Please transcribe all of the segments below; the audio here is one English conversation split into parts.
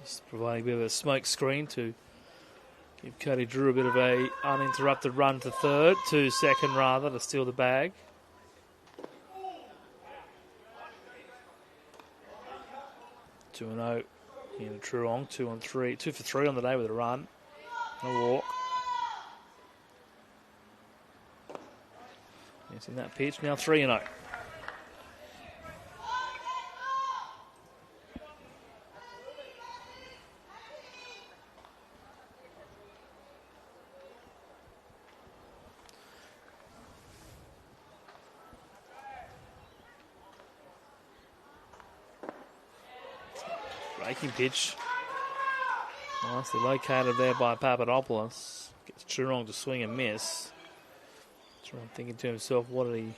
He's providing a bit of a smoke screen to give Cody Drew a bit of a uninterrupted run to third, to second rather, to steal the bag. Two and 0 in Truong, 2 on 3, 2 for 3 on the day with a run, and a walk. He's in that pitch now, 3 and 0. Breaking pitch. Nicely located there by Papadopoulos. Gets Turong to swing and miss. Turong thinking to himself, what did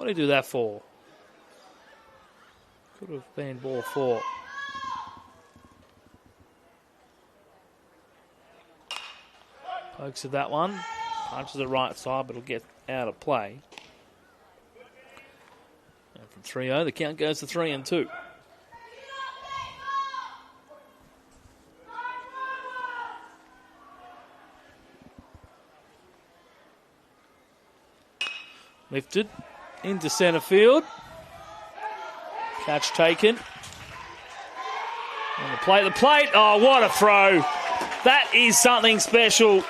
he do that for? Could have been ball 4. Pokes at that one. Punches it right side, but it'll get out of play. And from 3-0, the count goes to 3 and 2. Lifted into centre field. Catch taken. On the plate. Oh, what a throw. That is something special.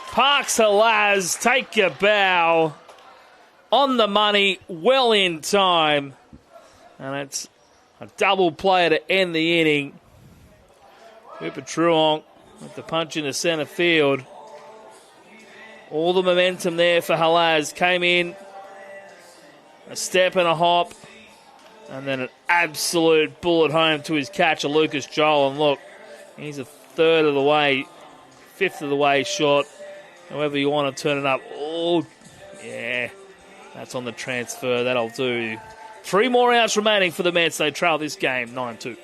Parks Halaz, take your bow. On the money, well in time. And it's a double play to end the inning. Cooper Truong with the punch into centre field. All the momentum there for Halaz. Came in, a step and a hop, and then an absolute bullet home to his catcher, Lucas Joel. And look, he's a third of the way, fifth of the way short. However you want to turn it up. Oh, yeah, that's on the transfer. That'll do. 3 more outs remaining for the Mets. They trail this game 9-2.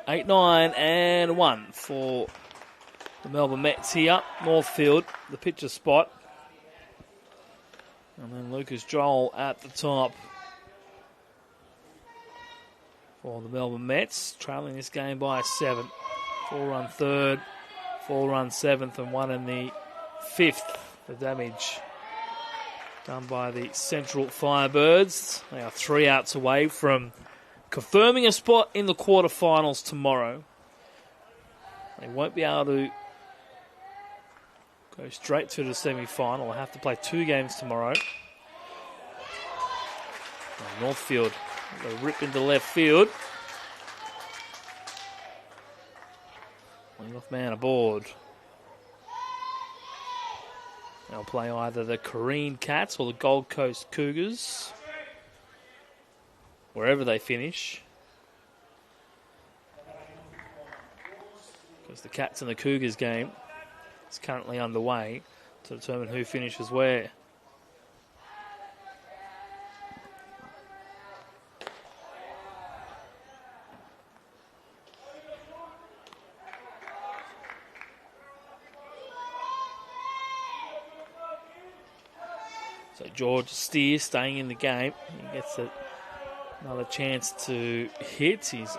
Eight, 9, and 1 for the Melbourne Mets here. Northfield, the pitcher spot. And then Lucas Joel at the top for the Melbourne Mets, trailing this game by 7. 4-run third, 4-run 7th, and 1 in the 5th. The damage done by the Central Firebirds. They are 3 outs away from confirming a spot in the quarterfinals tomorrow. They won't be able to go straight to the semi-final. They'll have to play 2 games tomorrow. And Northfield, they rip into left field. Lead-off man aboard. They'll play either the Korean Cats or the Gold Coast Cougars, wherever they finish. Because the Cats and the Cougars game is currently underway to determine who finishes where. So George Steer staying in the game. He gets another chance to hit. He's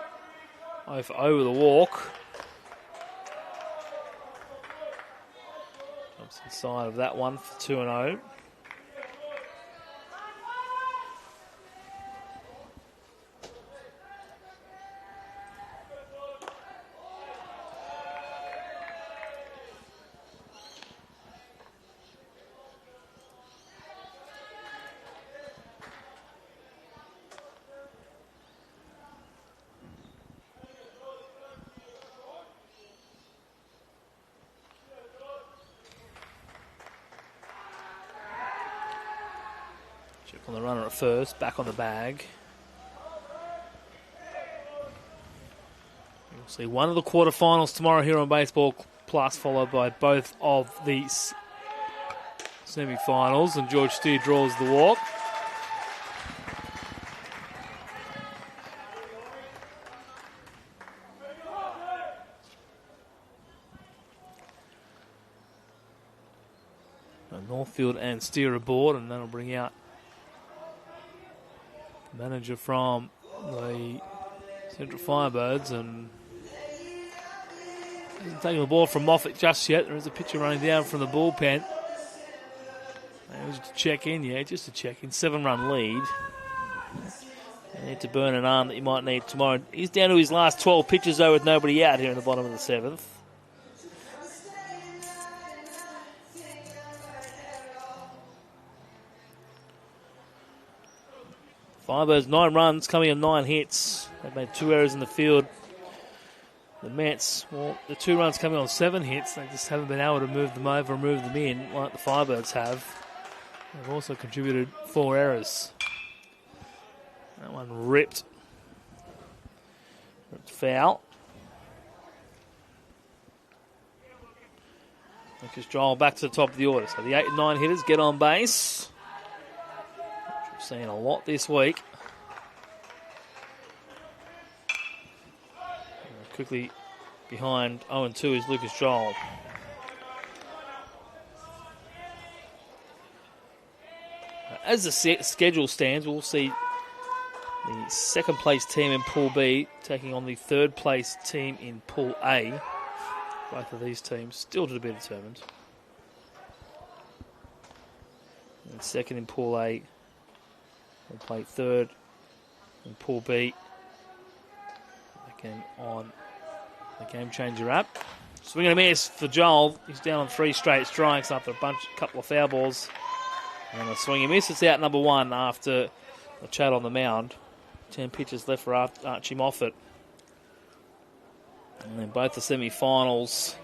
over the walk. Jumps inside of that one for 2-0. On the runner at first, back on the bag. We'll see one of the quarterfinals tomorrow here on Baseball Plus, followed by both of the semi-finals, and George Steer draws the walk. Northfield and Steer aboard, and that'll bring out manager from the Central Firebirds, and hasn't taken the ball from Moffat just yet. There is a pitcher running down from the bullpen. Just to check in, just to check in. 7-run lead. They need to burn an arm that you might need tomorrow. He's down to his last 12 pitches though, with nobody out here in the bottom of the 7th. Firebirds 9 runs, coming in 9 hits. They've made 2 errors in the field. The Mets, well, the 2 runs coming on 7 hits. They just haven't been able to move them over and move them in like the Firebirds have. They've also contributed 4 errors. That one ripped. Foul. Lucas Joel back to the top of the order. So the 8 and 9 hitters get on base. Seen a lot this week. Quickly behind 0-2 is Lucas Joel. As the schedule stands, we'll see the second place team in Pool B taking on the third place team in Pool A. Both of these teams still to be determined. And second in Pool A will play third in Pool B. Again on the Game Changer app. Swing and a miss for Joel. He's down on 3 straight strikes after a couple of foul balls. And a swing and miss. It's out number 1 after a chat on the mound. 10 pitches left for Archie Moffat. And then both the semi-finals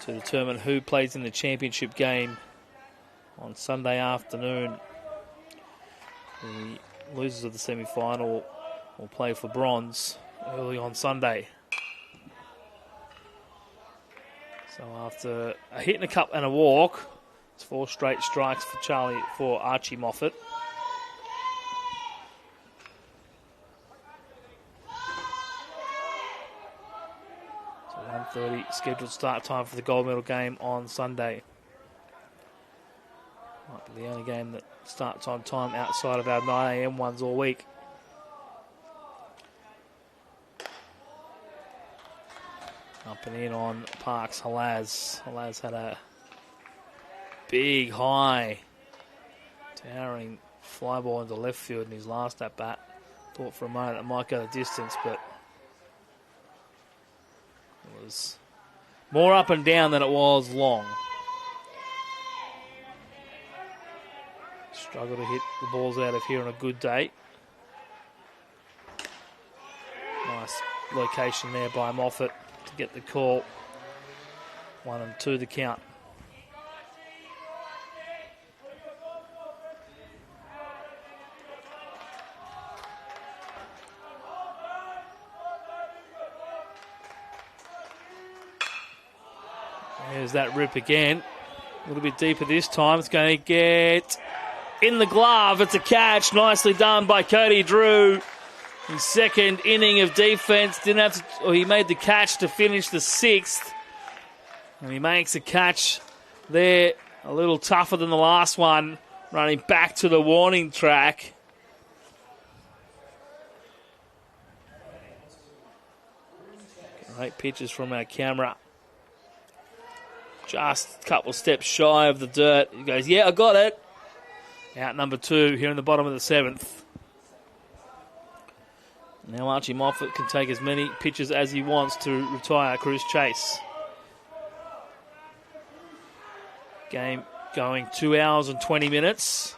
to determine who plays in the championship game on Sunday afternoon. The losers of the semi-final will play for bronze early on Sunday. So after a hit and a cup and a walk, it's 4 straight strikes for Archie Moffat. So 1:30 scheduled start time for the gold medal game on Sunday. Might be the only game that starts on time outside of our 9 a.m. ones all week. Up and in on Parks Halaz. Halaz had a big, high, towering fly ball into left field in his last at bat. Thought for a moment it might go the distance, but it was more up and down than it was long. Struggle to hit the balls out of here on a good day. Nice location there by Moffat to get the call. 1-2 the count. There's that rip again. A little bit deeper this time. It's going to get in the glove. It's a catch. Nicely done by Cody Drew. His second inning of defense. He made the catch to finish the 6th. And he makes a catch there a little tougher than the last one. running back to the warning track. Great pictures from our camera. Just a couple steps shy of the dirt. He goes, yeah, I got it. Out number 2 here in the bottom of the 7th. Now Archie Moffat can take as many pitches as he wants to retire Cruz Chase. Game going 2 hours and 20 minutes.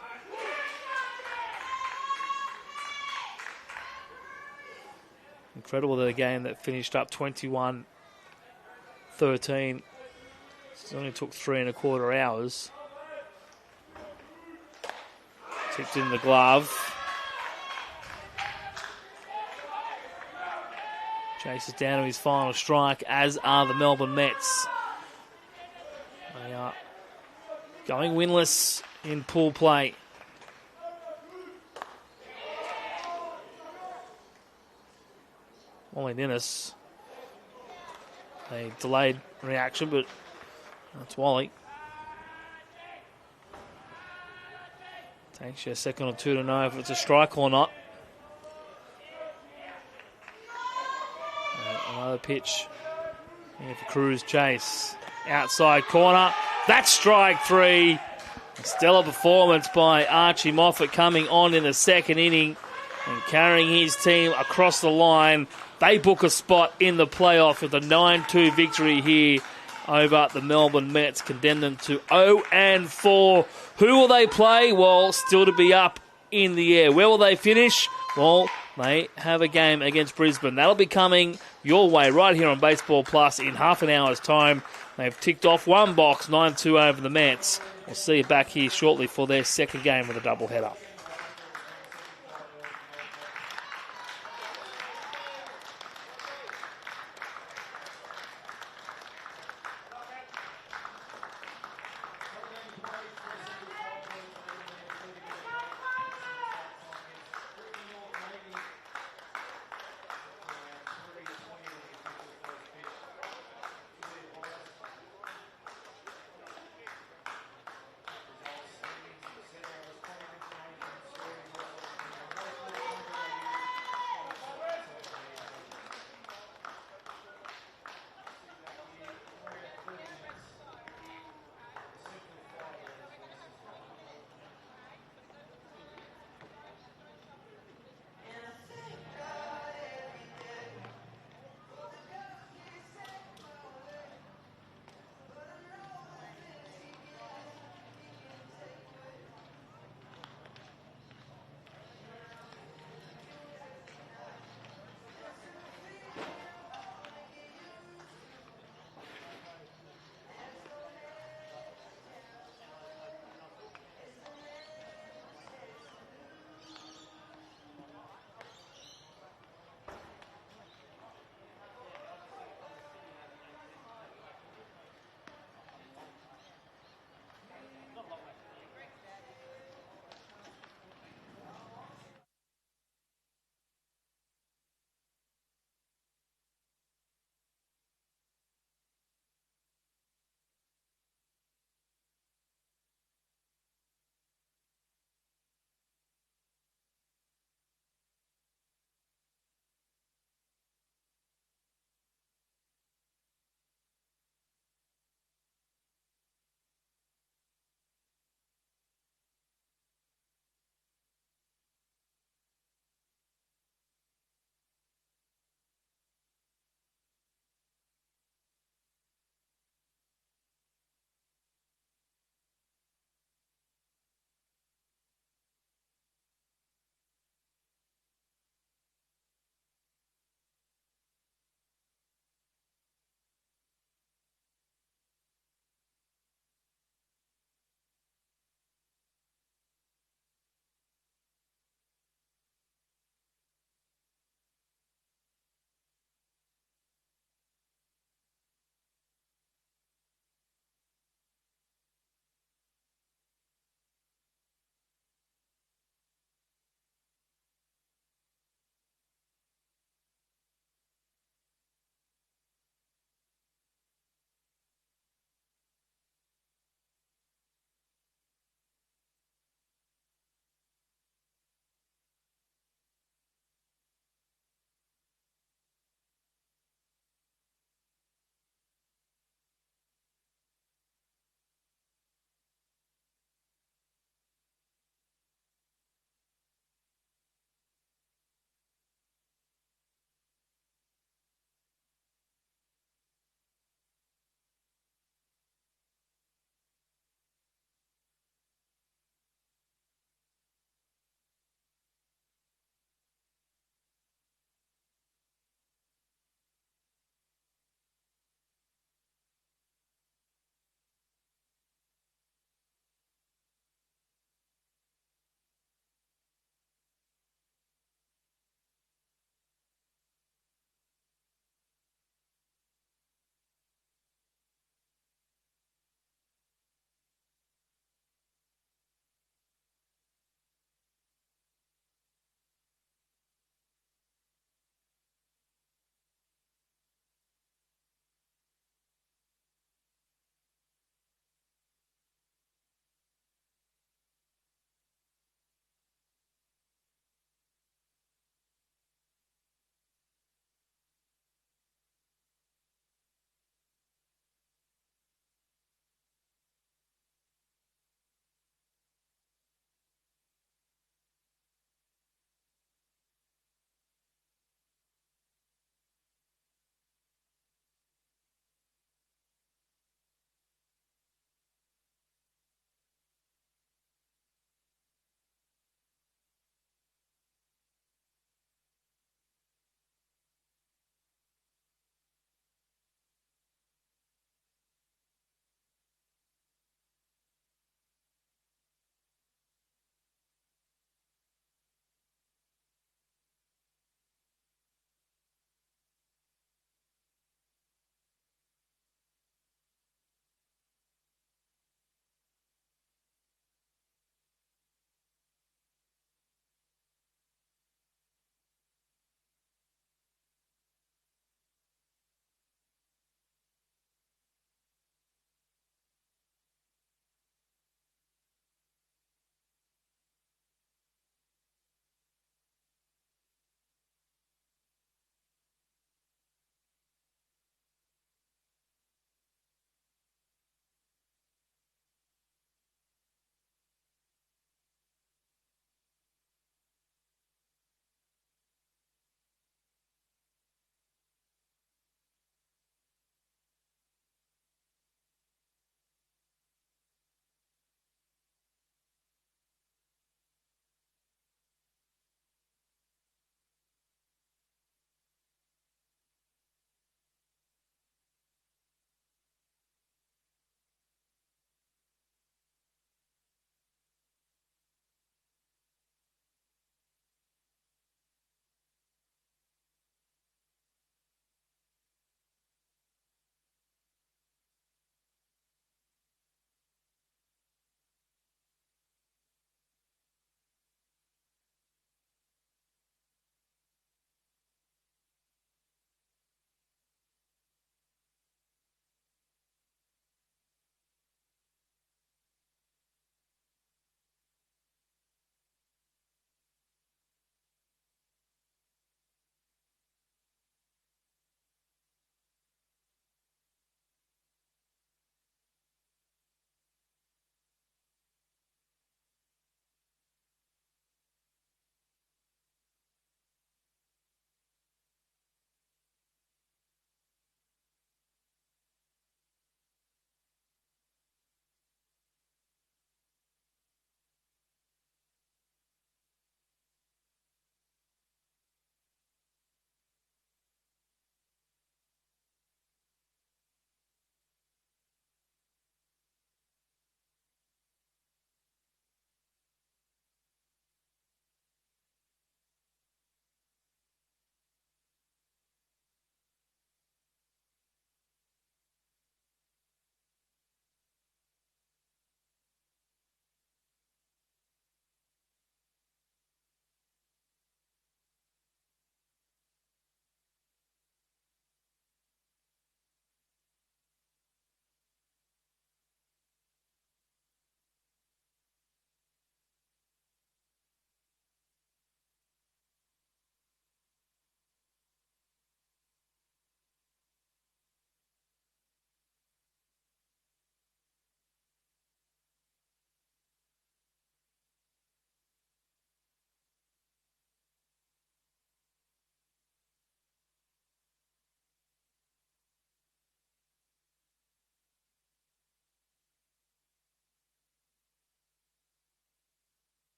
Incredible that a game that finished up 21-13. It only took 3.25 hours. Tipped in the glove. Chase is down to his final strike, as are the Melbourne Mets. They are going winless in pool play. Wally Ninnis. A delayed reaction, but that's Wally. Takes you a second or two to know if it's a strike or not. Another pitch here for Cruz Chase. Outside corner. That's strike 3. A stellar performance by Archie Moffat coming on in the second inning and carrying his team across the line. They book a spot in the playoff with a 9-2 victory here over the Melbourne Mets, condemned them to 0-4. Who will they play? Well, still to be up in the air. Where will they finish? Well, they have a game against Brisbane. That'll be coming your way right here on Baseball Plus in half an hour's time. They've ticked off one box, 9-2 over the Mets. We'll see you back here shortly for their second game with a doubleheader.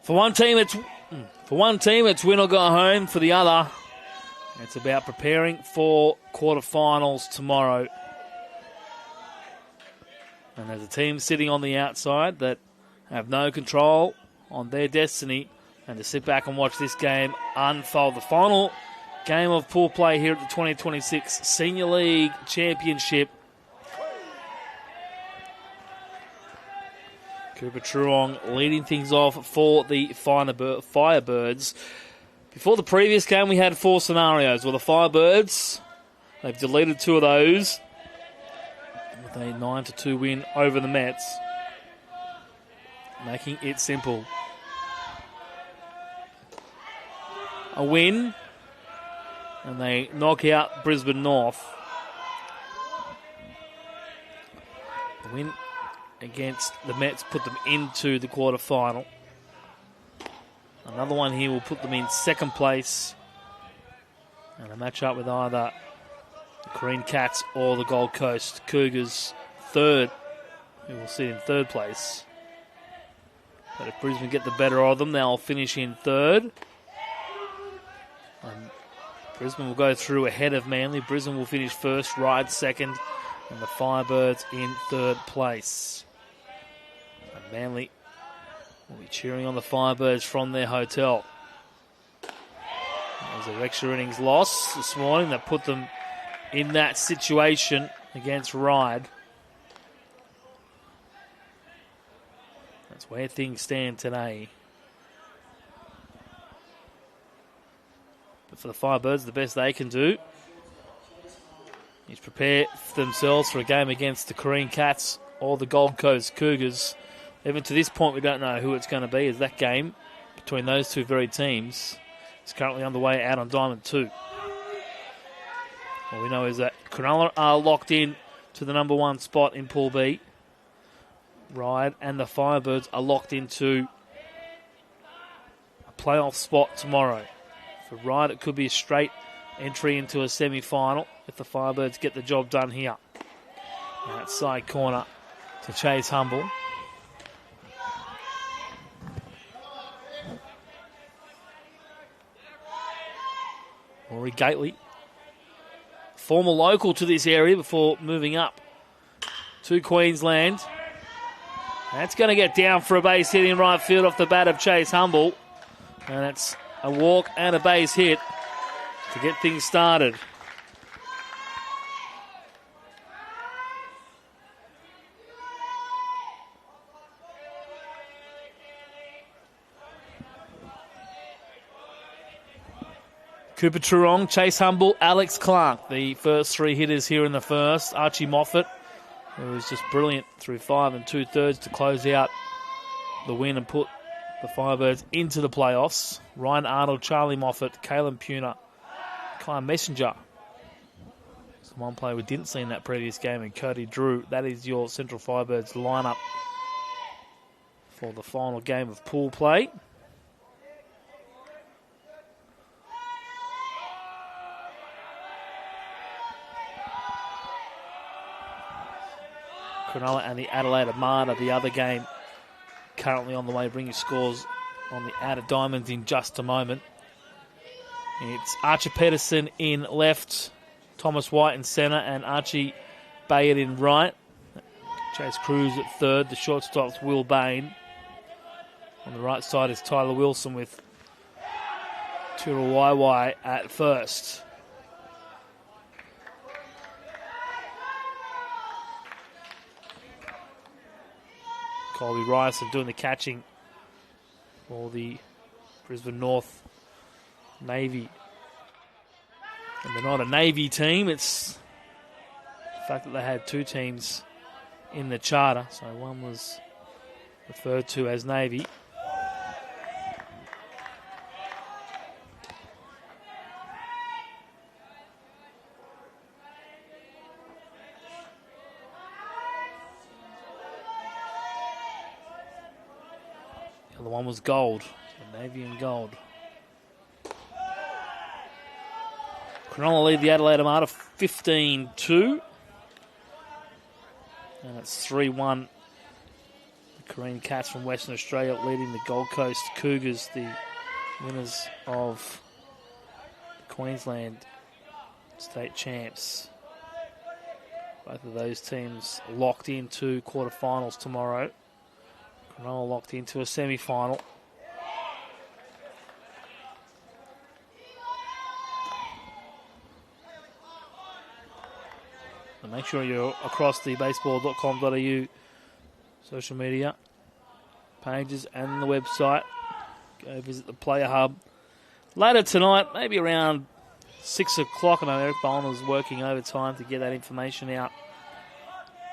For one team, it's win or go home. For the other, it's about preparing for quarterfinals tomorrow. And there's a team sitting on the outside that have no control on their destiny, and to sit back and watch this game unfold. The final game of pool play here at the 2026 Senior League Championship. Cooper Truong leading things off for the Firebirds. Before the previous game, we had 4 scenarios. Well, the Firebirds, they've deleted 2 of those with a 9-2 win over the Mets, making it simple. A win, and they knock out Brisbane North. The win against the Mets put them into the quarterfinal. Another one here will put them in second place, and a match up with either the Green Cats or the Gold Coast Cougars third, who will sit in third place. But if Brisbane get the better of them, they'll finish in third. Brisbane will go through ahead of Manly. Brisbane will finish first, Ryde second, and the Firebirds in third place. And Manly will be cheering on the Firebirds from their hotel. There's an extra innings loss this morning that put them in that situation against Ryde. That's where things stand today. But for the Firebirds, the best they can do is prepare themselves for a game against the Green Cats or the Gold Coast Cougars. Even to this point, we don't know who it's going to be, as that game between those two very teams is currently underway out on Diamond 2. All we know is that Cronulla are locked in to the number 1 spot in Pool B. Ryde and the Firebirds are locked into a playoff spot tomorrow. For Ryde, it could be a straight entry into a semi-final if the Firebirds get the job done here. Outside corner to Chase Humble. Rory Gately, former local to this area before moving up to Queensland. That's going to get down for a base hit in right field off the bat of Chase Humble. And it's a walk and a base hit to get things started. Cooper Truong, Chase Humble, Alex Clark, the first 3 hitters here in the first. Archie Moffat, who was just brilliant through 5 2/3 to close out the win and put the Firebirds into the playoffs. Ryan Arnold, Charlie Moffat, Kalen Puna, Kyle Messenger. There's one player we didn't see in that previous game, and Cody Drew. That is your Central Firebirds lineup for the final game of pool play. Cronulla and the Adelaide Armada, the other game, currently on the way, bringing scores on the outer diamonds in just a moment. It's Archer Pedersen in left, Thomas White in centre, and Archie Bayard in right. Chase Cruz at third. The shortstop's Will Bain. On the right side is Tyler Wilson with Turawaiwai at first. Colby Ryerson doing the catching for the Brisbane North Navy. And they're not a Navy team, it's the fact that they had 2 teams in the charter. So one was referred to as Navy. The other one was gold, so Navy and gold. Cronulla lead the Adelaide Armada 15-2. And it's 3-1 The Korean Cats from Western Australia leading the Gold Coast Cougars, the winners of the Queensland state champs. Both of those teams locked into quarterfinals tomorrow. Cronulla locked into a semi-final. And make sure you're across the baseball.com.au social media pages and the website. Go visit the Player Hub. Later tonight, maybe around 6 o'clock, I know Eric Bowen is working overtime to get that information out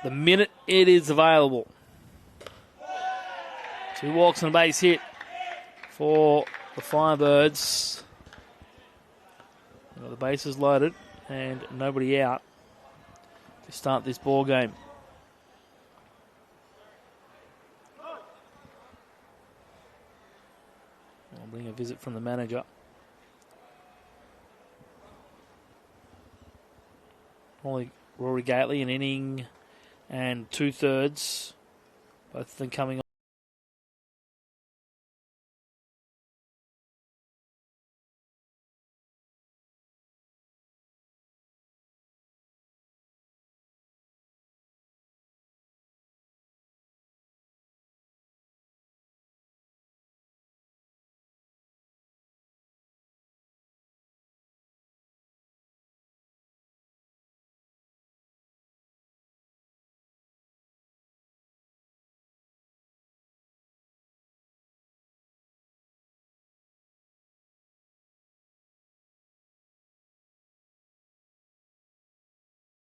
the minute it is available. 2 walks and a base hit for the Firebirds. The bases loaded and nobody out to start this ball game. I'll bring a visit from the manager. Rory Gately, an inning and 2/3, both of them coming on.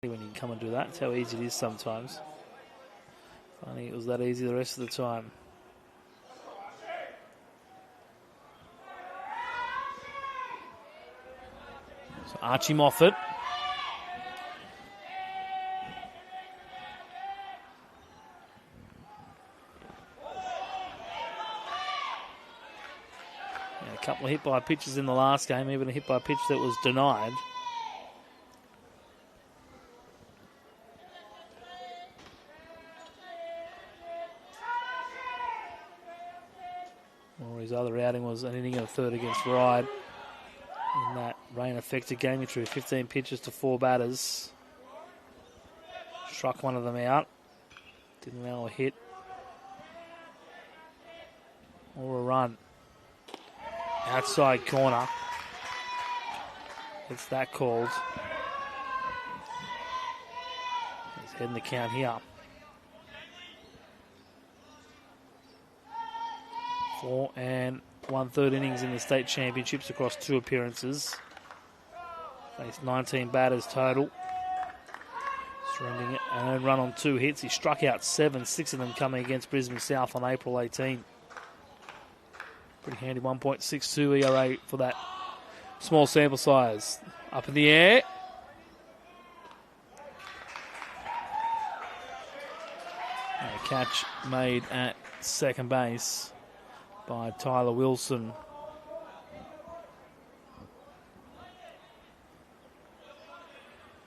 When you can come and do that, it's how easy it is sometimes. Funny it was that easy the rest of the time. So Archie Moffat. Yeah, a couple of hit by pitches in the last game, even a hit by pitch that was denied. His other outing was an inning and a third against Ryde in that rain-affected game. He threw 15 pitches to 4 batters. Struck one of them out. Didn't allow a hit or a run. Outside corner. Gets that called. He's heading the count here. 4 1/3 innings in the state championships across 2 appearances. Faced 19 batters total. Surrendering an earned run on 2 hits. He struck out 7, 6 of them coming against Brisbane South on April 18. Pretty handy 1.62 ERA for that small sample size. Up in the air. And a catch made at second base by Tyler Wilson.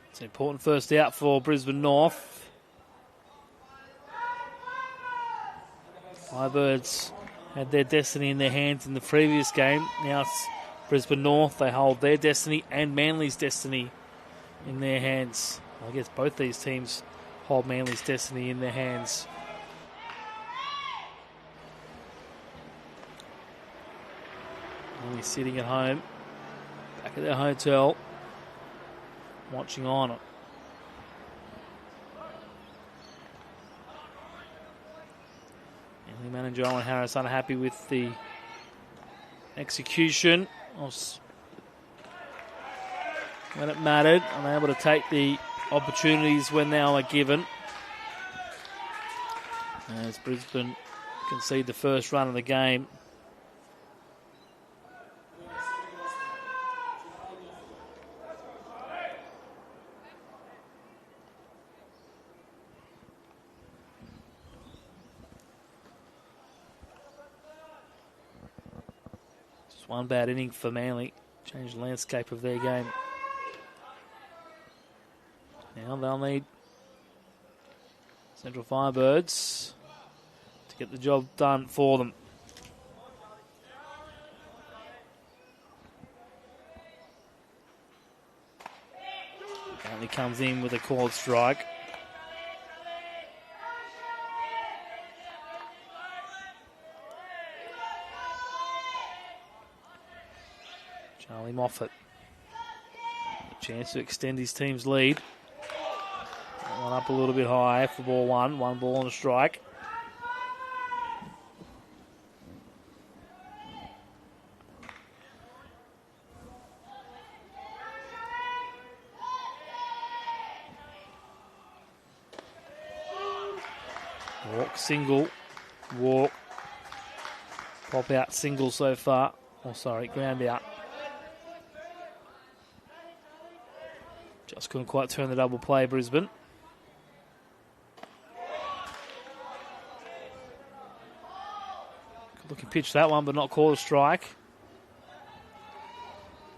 It's an important first out for Brisbane North. Firebirds had their destiny in their hands in the previous game. Now it's Brisbane North. They hold their destiny and Manly's destiny in their hands. I guess both these teams hold Manly's destiny in their hands. Manly sitting at home, back at their hotel, watching on. Manly manager Owen Harris unhappy with the execution. When it mattered, unable to take the opportunities when they were given. As Brisbane concede the first run of the game. Just one bad inning for Manly. Changed the landscape of their game. Now they'll need Central Firebirds to to get the job done for them. He comes in with a called strike. Charlie Moffat. A chance to extend his team's lead. One up a little bit high for ball one. One ball and a strike. Walk, single, walk. Pop out, single so far. Oh, sorry, ground out. Just couldn't quite turn the double play, Brisbane. Good looking pitch that one, but not called a strike.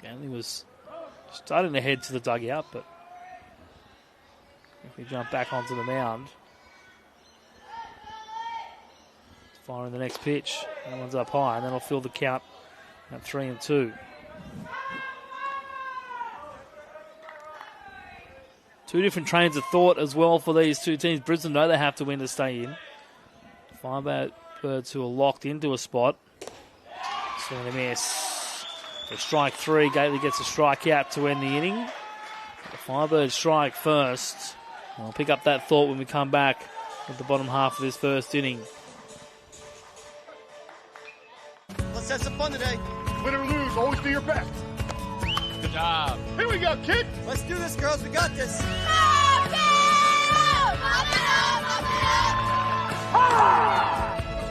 Ganley was starting to head to the dugout, but if we jump back onto the mound. Firing the next pitch. That one's up high, and then I'll fill the count at 3-2. Two different trains of thought as well for these two teams. Brisbane know they have to win to stay in. Firebirds who are locked into a spot. Swing a miss. For strike three, Gately gets a strikeout to end the inning. The Firebirds strike first. I'll pick up that thought when we come back at the bottom half of this first inning. Let's have some fun today. Win or lose, always do your best. Good job. Here we go, kid. Let's do this, girls. We got this. Let's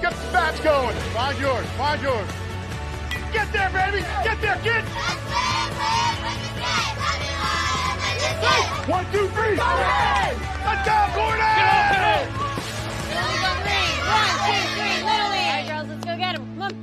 get the bats going. Find yours. Find yours. Get there, baby. Get there, kid. 1, 2, 3. Let's go, Gordon. 1, 2, 3, Little League. All right, girls, let's go get him. Come on.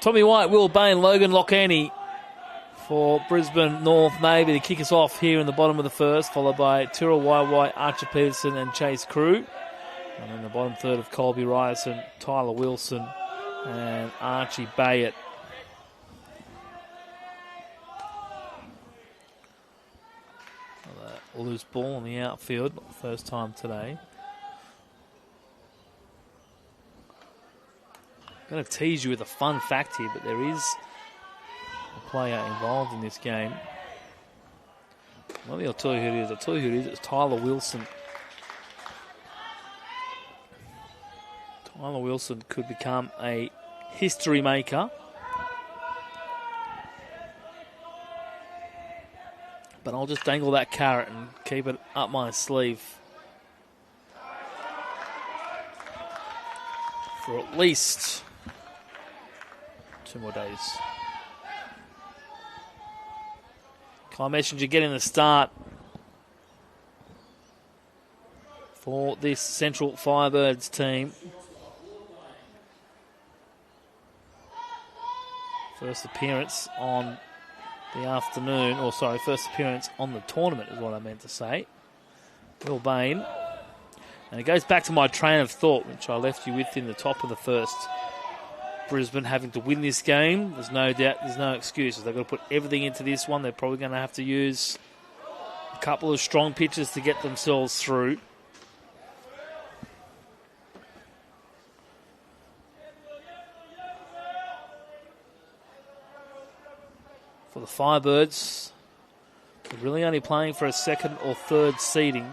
Tommy White, Will Bain, Logan Lockany for Brisbane North Navy to kick us off here in the bottom of the first, followed by Tyrrell Waiwai, Archer Peterson and Chase Crew. And in the bottom third of Colby Ryerson, Tyler Wilson and Archie Bayett. A loose ball on the outfield, not the first time today. I'm going to tease you with a fun fact here, but there is a player involved in this game. Maybe I'll tell you who it is. I'll tell you who it is. It's Tyler Wilson. Tyler Wilson could become a history maker. But I'll just dangle that carrot and keep it up my sleeve for at least 2 more days. Kai Messenger getting the start for this Central Firebirds team. First appearance on the afternoon, or sorry, first appearance on the tournament is what I meant to say. Will Bain. And it goes back to my train of thought, which I left you with in the top of the first. Brisbane having to win this game. There's no doubt, there's no excuses. They've got to put everything into this one. They're probably going to have to use a couple of strong pitches to get themselves through. For the Firebirds, they're really only playing for a second or third seeding.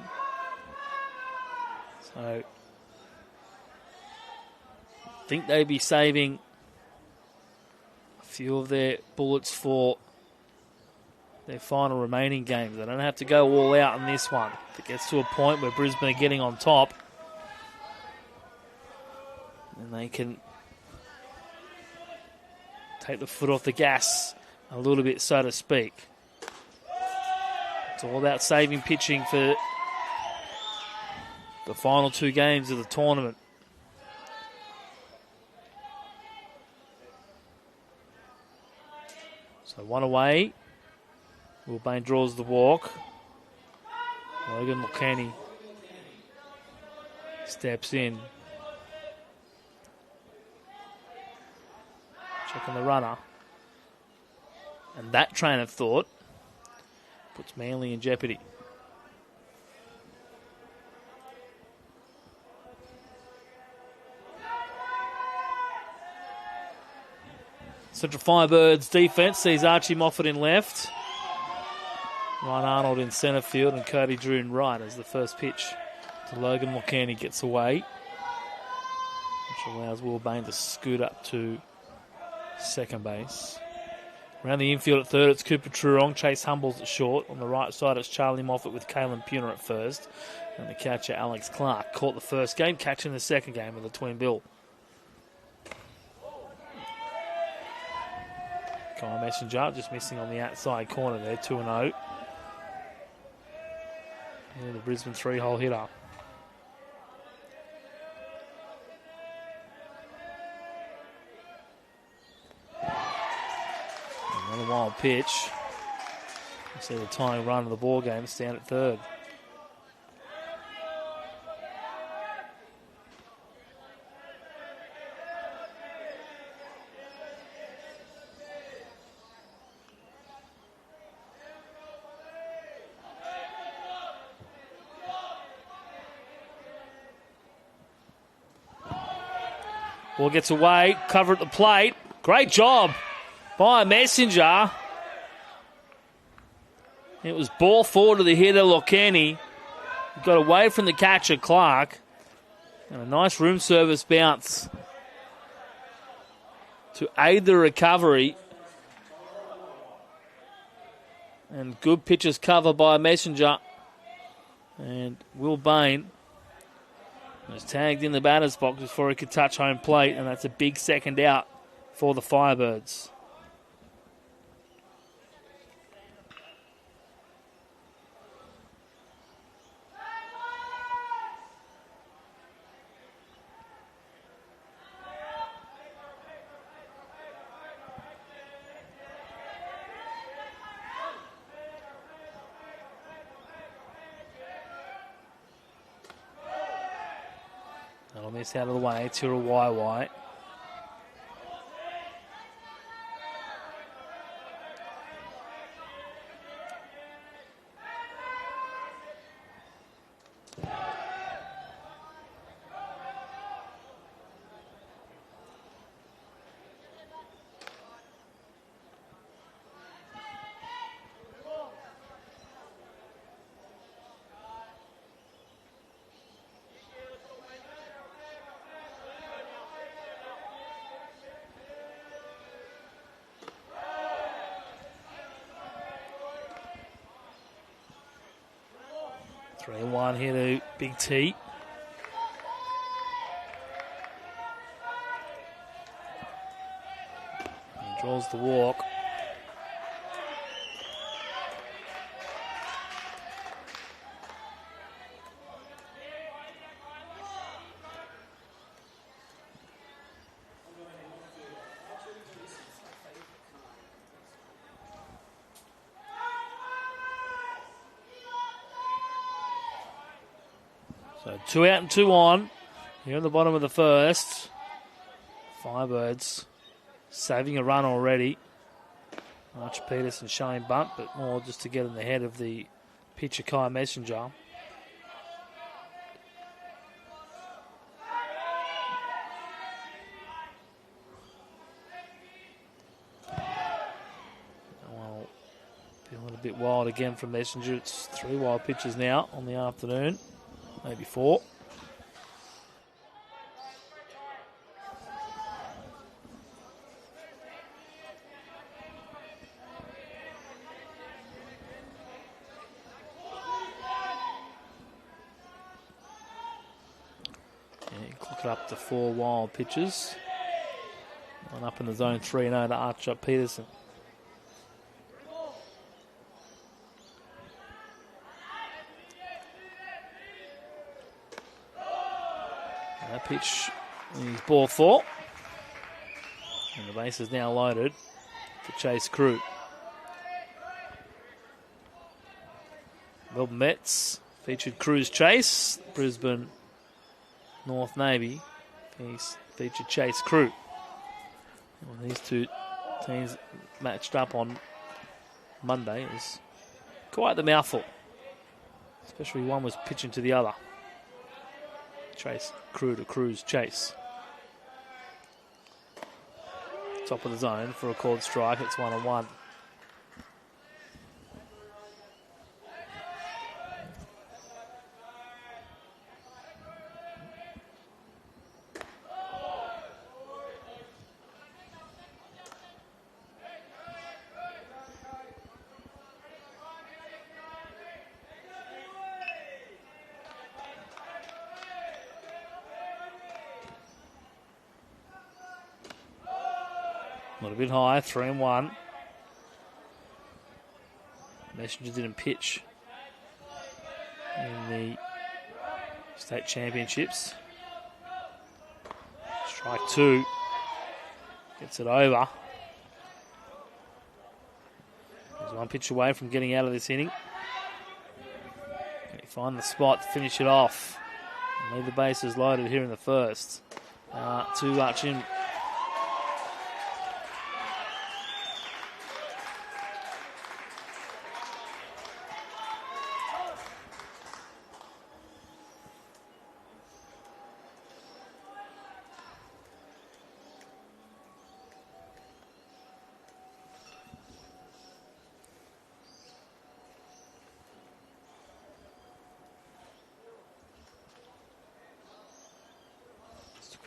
So I think they'd be saving a few of their bullets for their final remaining games. They don't have to go all out in this one. If it gets to a point where Brisbane are getting on top, then they can take the foot off the gas a little bit, so to speak. It's all about saving pitching for the final two games of the tournament. So one away. Will Bain draws the walk. Logan Mulcahy steps in. Checking the runner. And that train of thought puts Manly in jeopardy. Central Firebirds defence sees Archie Moffat in left, Ryan Arnold in centre field, and Cody Drew in right as the first pitch to Logan Mulcahy gets away, which allows Will Bain to scoot up to second base. Around the infield at third, it's Cooper Trurong. Chase Humbles at short. On the right side, it's Charlie Moffat with Kalen Puna at first. And the catcher, Alex Clark, caught the first game, catching the second game with a twin bill. Kyle Messenger just missing on the outside corner there, 2-0. And the Brisbane three-hole hitter. Another wild pitch. You see the tying run of the ball game, stand at third. Ball gets away, cover at the plate. Great job by Messenger. It was ball forward to the hitter, Lokeni. Got away from the catcher, Clark. And a nice room service bounce to aid the recovery. And good pitches cover by Messenger. And Will Bain was tagged in the batter's box before he could touch home plate, and that's a big second out for the Firebirds. That'll miss out of the way. Tira Waiwai. Three and one here to Big T. He draws the walk. So 2 out and 2 on. Here at the bottom of the first. Firebirds saving a run already. Arch Peterson showing bunt, but more just to get in the head of the pitcher Kai Messenger. Well, feeling a bit wild again from Messenger. It's 3 wild pitches now on the afternoon, maybe 4. Up to 4 wild pitches. One up in the zone 3-0 to Archer Peterson. That pitch is ball 4. And the base is now loaded for Chase Crew. Melbourne Mets featured Crew's Chase. Brisbane North Navy featured Chase Crew. Well, these two teams matched up on Monday. It was quite the mouthful, especially one was pitching to the other. Chase Crew to Crew's Chase. Top of the zone for a called strike. It's 1-1. A little bit high, 3-1. Messenger didn't pitch in the state championships. Strike 2. Gets it over. He's 1 pitch away from getting out of this inning. Can he find the spot to finish it off? And leave the bases loaded here in the first. Too much in.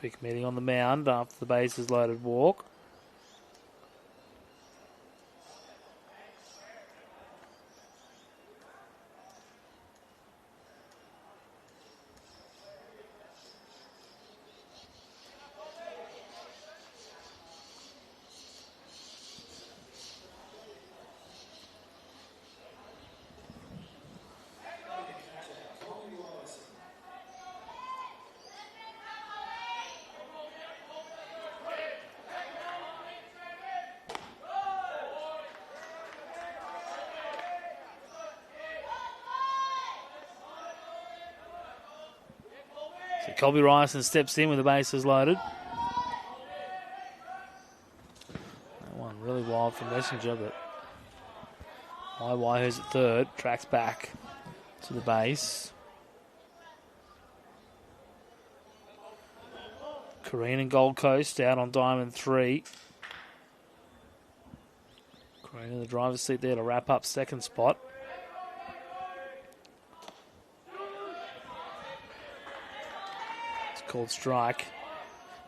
Quick meeting on the mound after the bases loaded walk. So Colby Ryerson steps in with the bases loaded. That one really wild from Messenger, but who's at third, tracks back to the base. Korean and Gold Coast out on diamond 3. Korean in the driver's seat there to wrap up second spot. Called strike.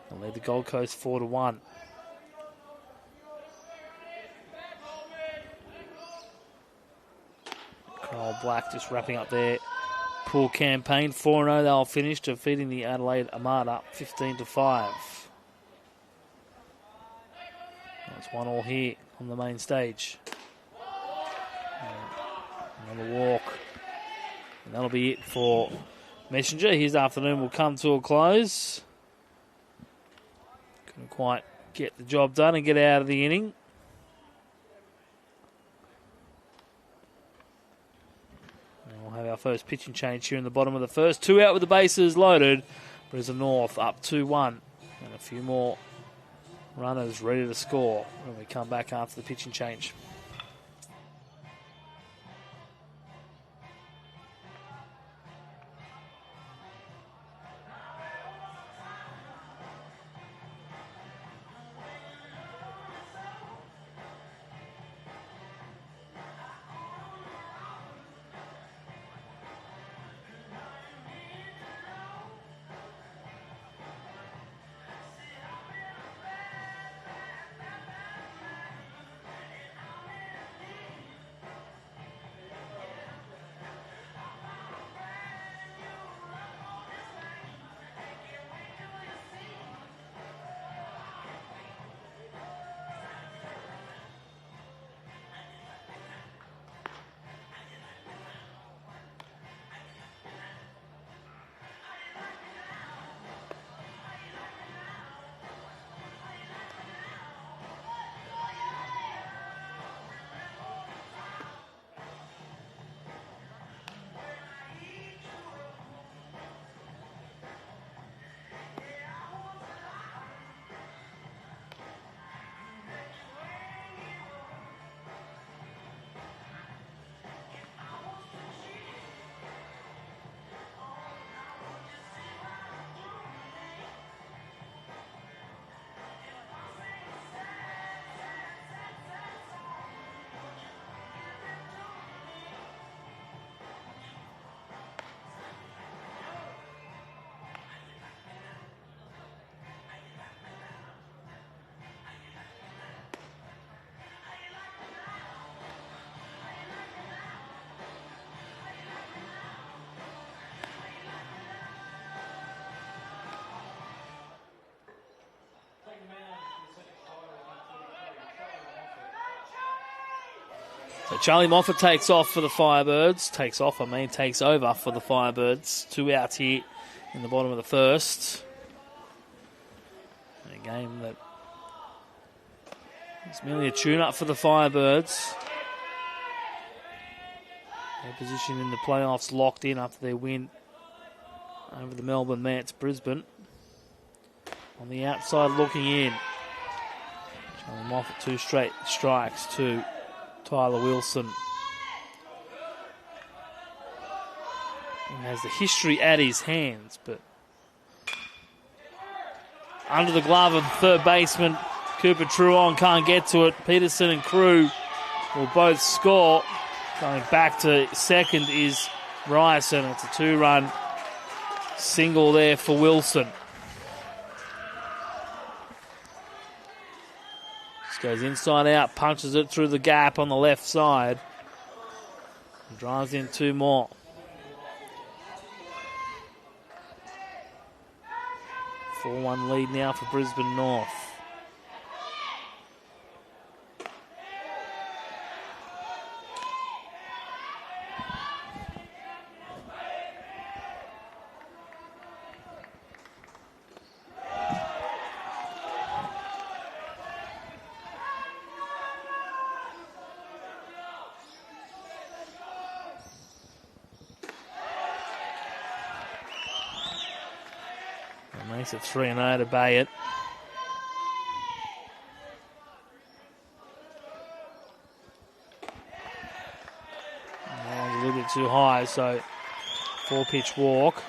They'll lead the Gold Coast 4-1. Carl Black just wrapping up their poor campaign. 4-0 they'll finish, defeating the Adelaide Armada 15-5. That's 1-1 here on the main stage. Another walk. And that'll be it for Messenger. His afternoon will come to a close. Couldn't quite get the job done and get out of the inning. And we'll have our our first pitching change here in the bottom of the first. 2 out with the bases loaded. Brisbane North up 2-1. And a few more runners ready to score when we come back after the pitching change. So Charlie Moffat takes off for the Firebirds. Takes over for the Firebirds. 2 outs here in the bottom of the first. A game that is merely a tune-up for the Firebirds. Their position in the playoffs locked in after their win over the Melbourne Mets, Brisbane. On the outside looking in. Charlie Moffat 2 straight strikes to Tyler Wilson. He has the history at his hands, but under the glove of third baseman Cooper Truong can't get to it. Peterson and Crew will both score. Going back to second is Ryerson. It's a 2-run single there for Wilson. Goes inside out, punches it through the gap on the left side. And drives in 2 more. 4-1 lead now for Brisbane North. Makes it 3-0 to Bayard. A little bit too high, so 4-pitch walk.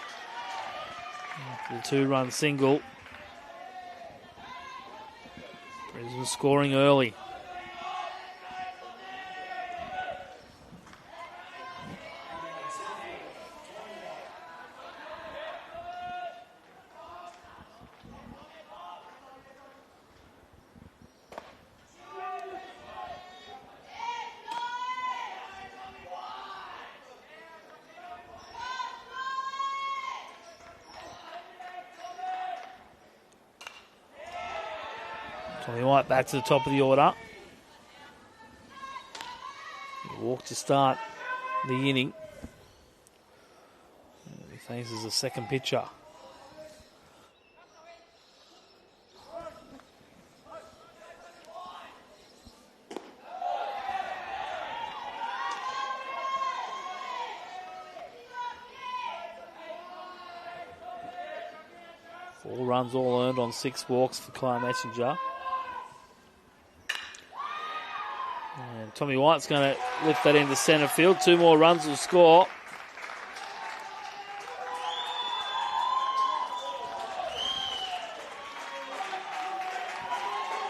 The 2-run single. Brisbane scoring early. Tommy White back to the top of the order. He walked to start the inning. He faces a second pitcher. 4 runs all earned on 6 walks for Kyle Messenger. And Tommy White's going to lift that into centre field. 2 more runs will score.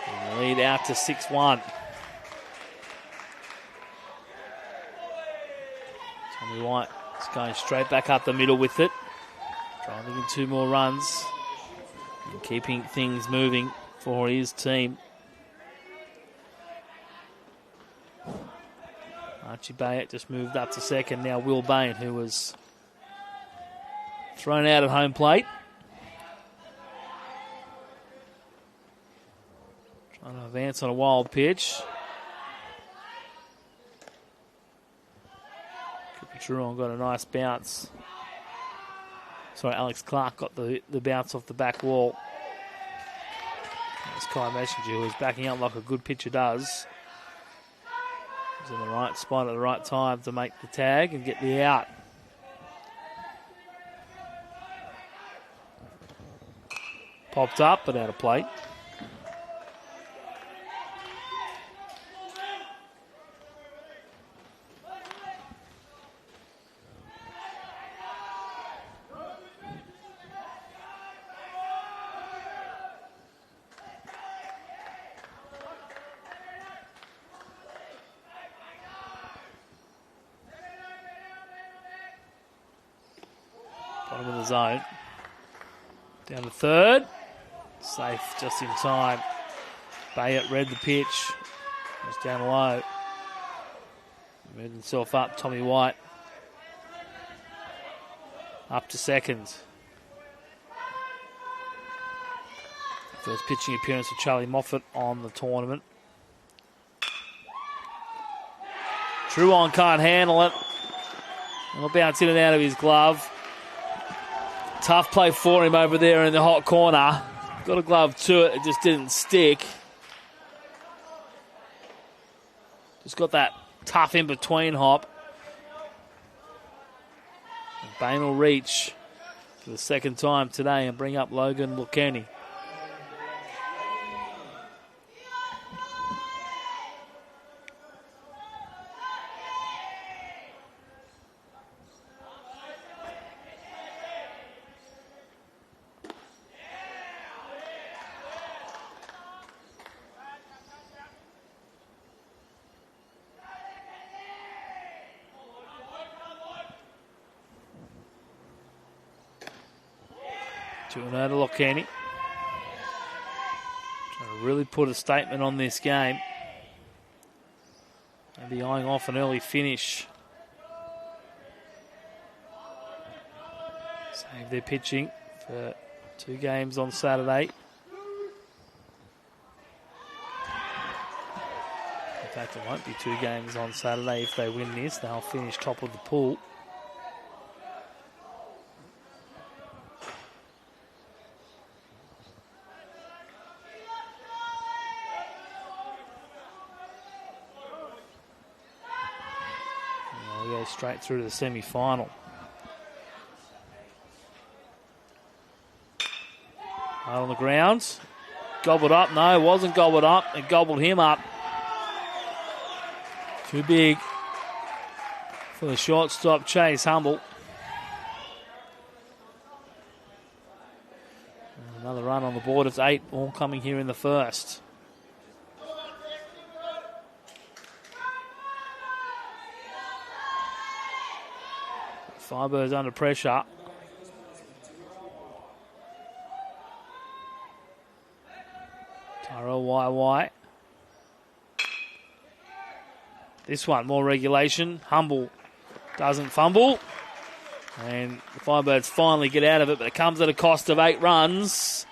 And the lead out to 6-1. Tommy White is going straight back up the middle with it. Trying to get 2 more runs. And keeping things moving for his team. Archie Bayett just moved up to second. Now Will Bain, who was thrown out at home plate. Trying to advance on a wild pitch. Cooper Truon got a nice bounce. Sorry, Alex Clark got the bounce off the back wall. That's Kai Messenger, who was backing up like a good pitcher does. He's in the right spot at the right time to make the tag and get the out. Popped up, but out of play. Bottom of the zone. Down to third. Safe just in time. Bayett read the pitch. Was down low. Moved himself up. Tommy White. Up to second. First pitching appearance of Charlie Moffat on the tournament. Truon can't handle it. It'll bounce in and out of his glove. Tough play for him over there in the hot corner. Got a glove to it, it just didn't stick. Just got that tough in-between hop. And Bain will reach for the second time today and bring up Logan Lukeni. To Lukeni. Trying to really put a statement on this game. Maybe eyeing off an early finish. Save their pitching for 2 games on Saturday. In fact, it won't be 2 games on Saturday if they win this. They'll finish top of the pool. Straight through to the semi-final. Hard on the ground. Gobbled up. No, it wasn't gobbled up. It gobbled him up. Too big for the shortstop, Chase Humble. Another run on the board. It's 8 all coming here in the first. Firebirds under pressure. Tyrell YY. This one, more regulation. Humble doesn't fumble. And the Firebirds finally get out of it, but it comes at a cost of 8 runs.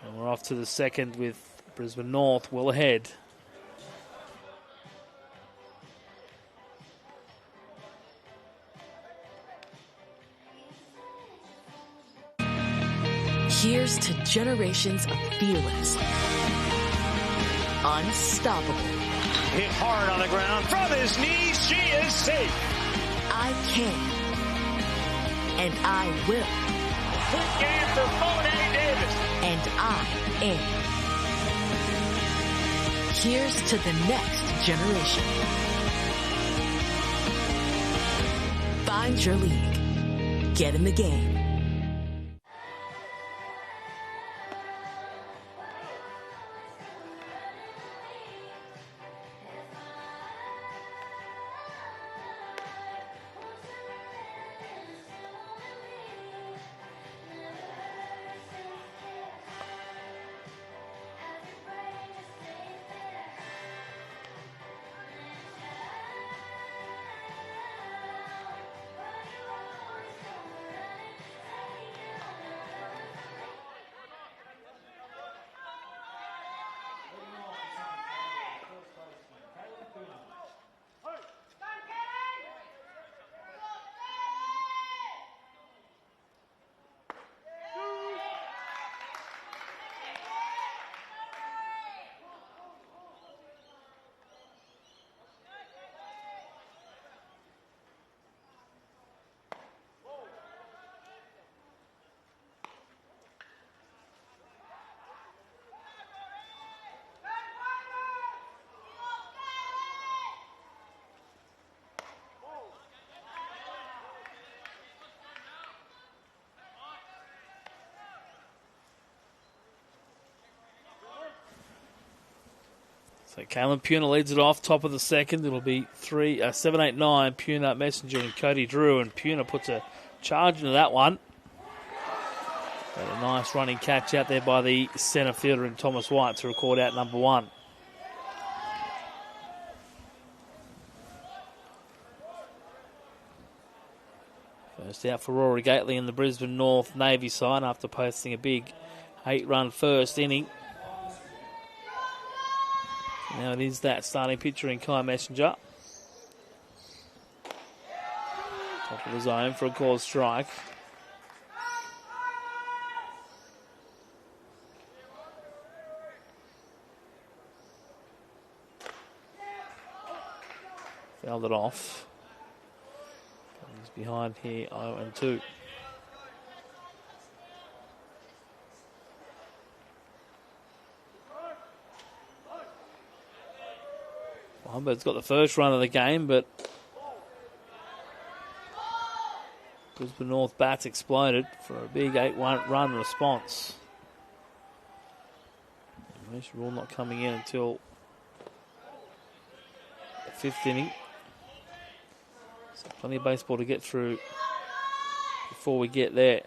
And we're off to the second with Brisbane North well ahead. Here's to generations of fearless, unstoppable. Hit hard on the ground. From his knees, she is safe. I can. And I will. complete game for Monet Davis. And I am. Here's to the next generation. Find your league. Get in the game. So Caleb Puna leads it off, top of the second. It'll be 7-8-9. Puna, Messenger, and Cody Drew. And Puna puts a charge into that one. Got a nice running catch out there by the centre fielder in Thomas White to record out number one. First out for Rory Gately in the Brisbane North Navy side after posting a big 8-run first inning. Now it is that starting pitcher in Kai Messenger. Top of the zone for a called strike. Fouled it off. He's behind here, 0-2. Firebirds got the first run of the game, but Brisbane North bats exploded for a big 8-run response. Race Rule not coming in until the fifth inning. So plenty of baseball to get through before we get there.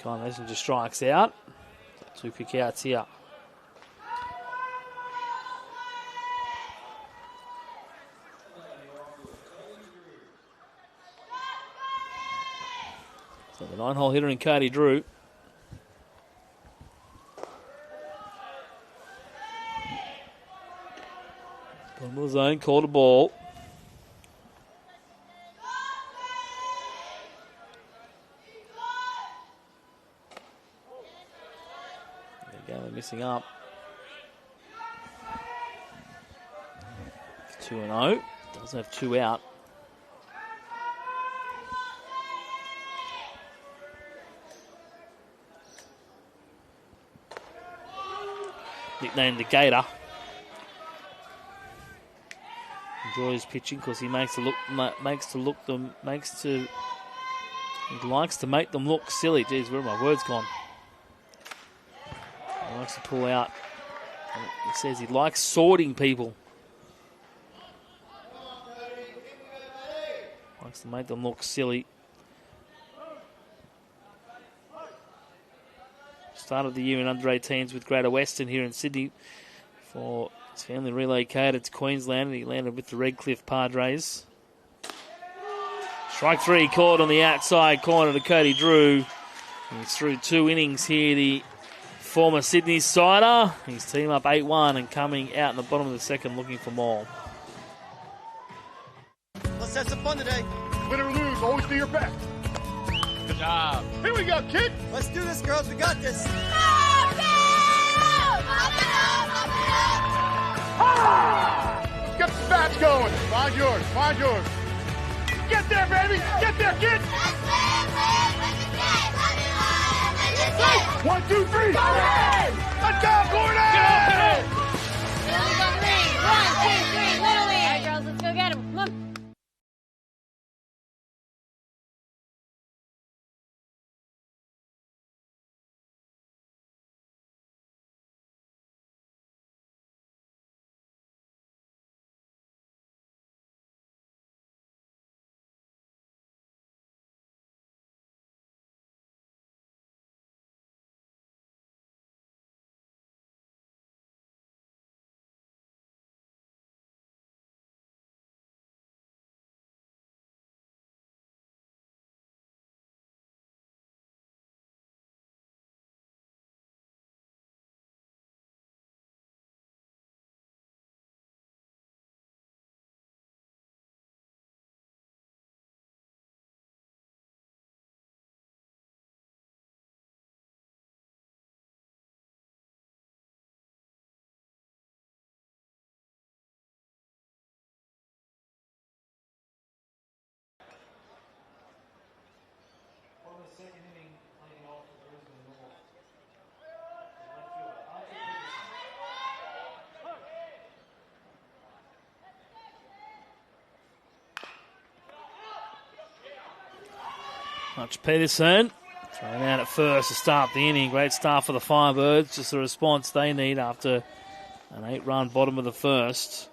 Kyle Messenger strikes out. 2 quick outs here. So the 9-hole hitter in Cody Drew. Bottom zone, called a ball. Missing up. 2-0. Doesn't have 2 out. Nicknamed the Gator. Enjoys pitching because he likes to make them look silly. Geez, where are my words gone? He likes to pull out. He says he likes sorting people. Likes to make them look silly. Started the year in under-18s with Greater Western here in Sydney for his family relocated to Queensland, and he landed with the Redcliffe Padres. Strike 3 caught on the outside corner to Cody Drew. He's through 2 innings here, the former Sydney sider. His team up 8-1 and coming out in the bottom of the second looking for more. Let's have some fun today. Win or lose, always do your best. Good job. Here we go, kid. Let's do this, girls. We got this. Okay! Get the bats going. Find yours. Find yours. Get there, baby. Get there, kid. 1, 2, 3. Let's go, Gordon. Little's on the ring. 1, 2, 3, Little League. All right, girls, let's go get him. Come on. Much Peterson thrown out at first to start the inning. Great start for the Firebirds. Just the response they need after an 8-run bottom of the first.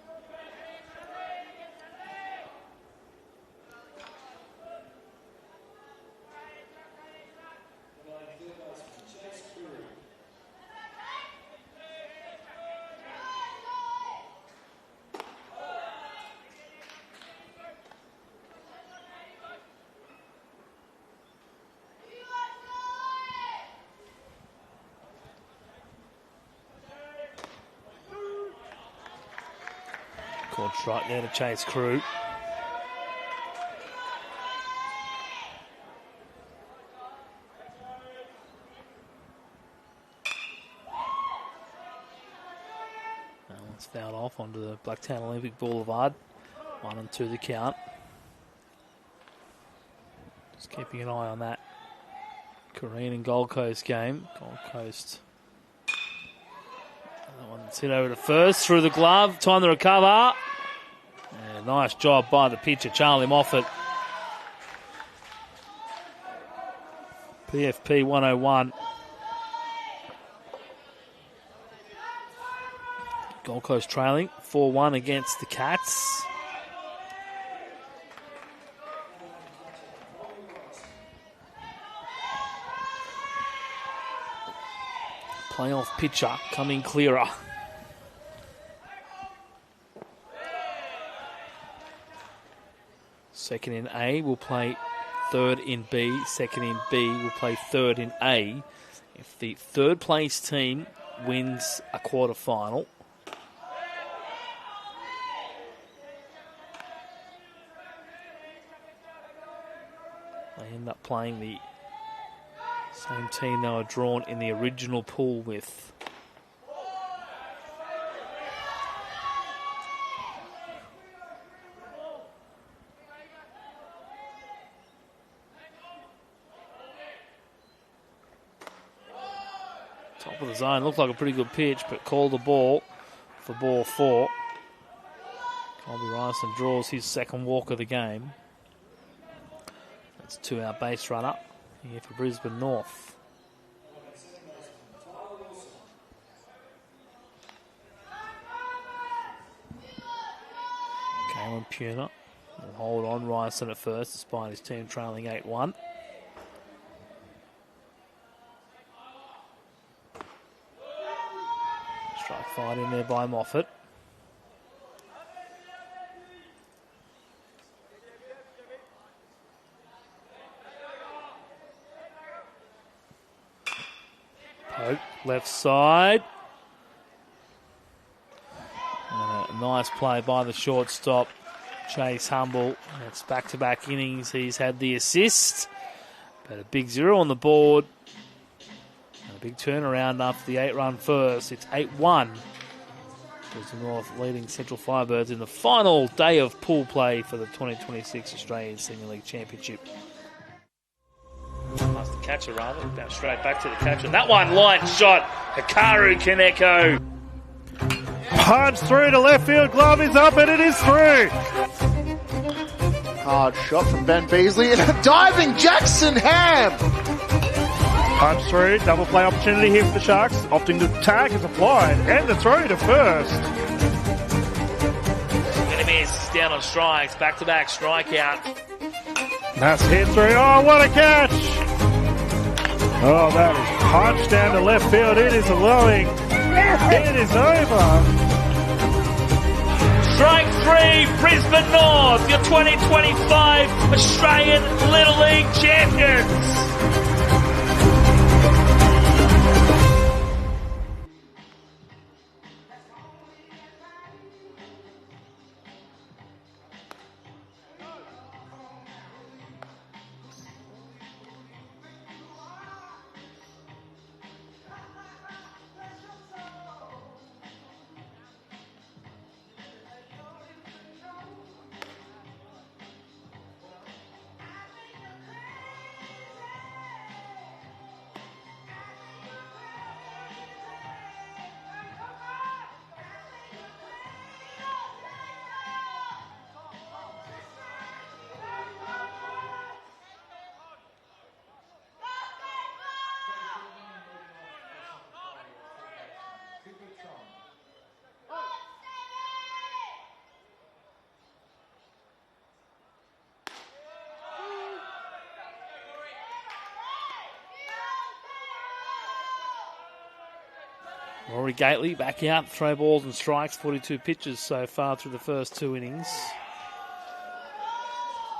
Caught strike there to Chase Crew. That one's fouled off onto the Blacktown Olympic Boulevard. 1 and 2 the count. Just keeping an eye on that Korean and Gold Coast game. Gold Coast. That one's hit over to first, through the glove, time to recover. And nice job by the pitcher, Charlie Moffat. PFP 101. Gold Coast trailing 4-1 against the Cats. Playoff pitcher coming clearer. Second in A will play third in B. Second in B will play third in A. If the third place team wins a quarter final, they end up playing the same team they were drawn in the original pool with. Top of the zone, looked like a pretty good pitch, but called the ball for ball 4. Colby Ryerson draws his second walk of the game. That's a 2-out base runner here for Brisbane North. Kalen Puna will hold on Ryerson at first despite his team trailing 8-1. Strike fight in there by Moffat. Poke, left side. And a nice play by the shortstop, Chase Humble. It's back-to-back innings. He's had the assist. But a big 0 on the board. And A big turnaround after the 8-run first. It's 8-1. Brisbane North leading Central Firebirds in the final day of pool play for the 2026 Australian Senior League Championship. Past the catcher, rather. Bounce straight back to the catcher. That one, line shot. Hikaru Kaneko. Punch through to left field. Glove is up and it is through. Hard shot from Ben Beasley and a diving Jackson Ham. Punch through. Double play opportunity here for the Sharks. Opting to tag is applied. And the throw to first. Gonna miss. Down on strikes. Back-to-back strikeout. That's hit through. Oh, what a catch. Oh, that is punched down to left field. It is glowing. It is over. Strike 3, Brisbane North, your 2025 Australian Little League champions. Rory Gately back out, throw balls and strikes, 42 pitches so far through the first 2 innings.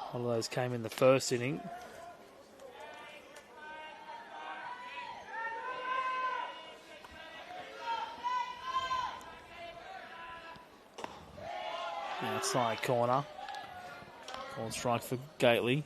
One of those came in the first inning. Outside corner. Call strike for Gately.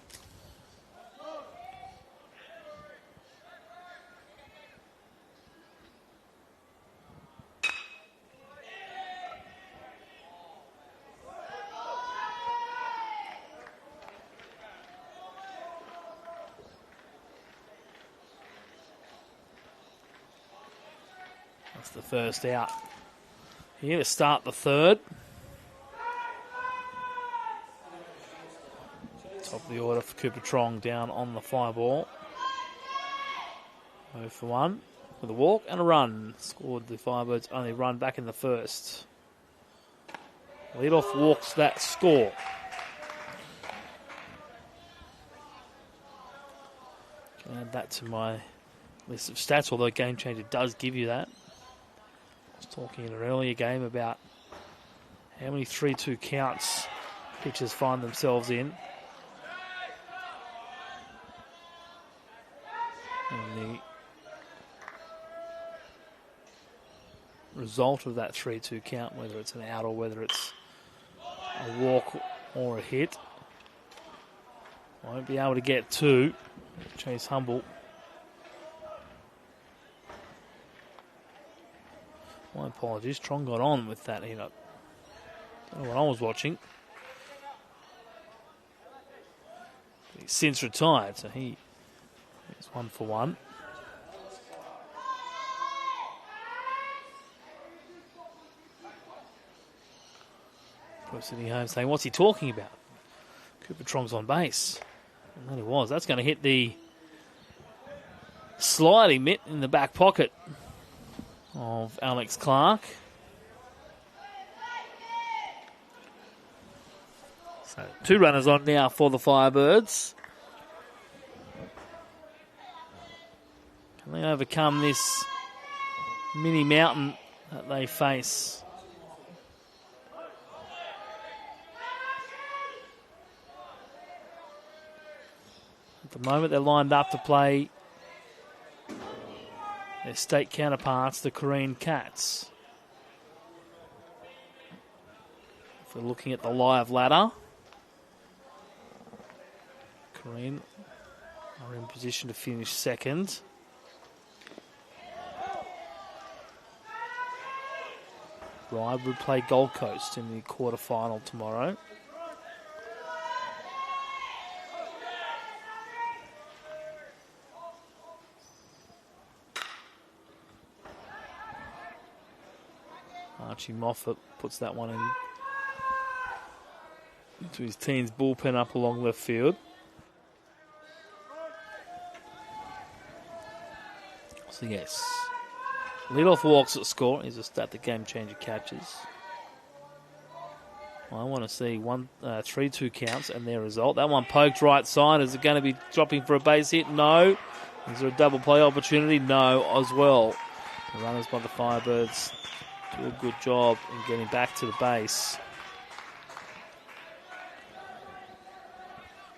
That's the first out. Here to start the third. Top of the order for Cooper Trong down on the fly ball. 0 for 1 with a walk and a run. Scored the Firebirds only run back in the first. Leadoff walks that score. Can add that to my list of stats, although Game Changer does give you that. I was talking in an earlier game about how many 3-2 counts pitchers find themselves in. And the result of that 3-2 count, whether it's an out or whether it's a walk or a hit, won't be able to get to Chase Humble. My apologies, Trong got on with that hit up. Don't know what I was watching. He's since retired, so he's 1 for 1. Pro sitting home saying, what's he talking about? Cooper Trong's on base. And that he was. That's going to hit the sliding mitt in the back pocket of Alex Clark. So 2 runners on now for the Firebirds. Can they overcome this mini mountain that they face? At the moment, they're lined up to play their state counterparts, the Korean Cats. If we're looking at the live ladder, Korean are in position to finish second. Ryde would play Gold Coast in the quarterfinal tomorrow. Archie Moffat puts that one into his team's bullpen up along left field. So yes, leadoff walks at score is a stat that game changer catches. I want to see 3-2 counts and their result. That one poked right side. Is it going to be dropping for a base hit? No. Is there a double play opportunity? No, as well. The runners by the Firebirds do a good job in getting back to the base.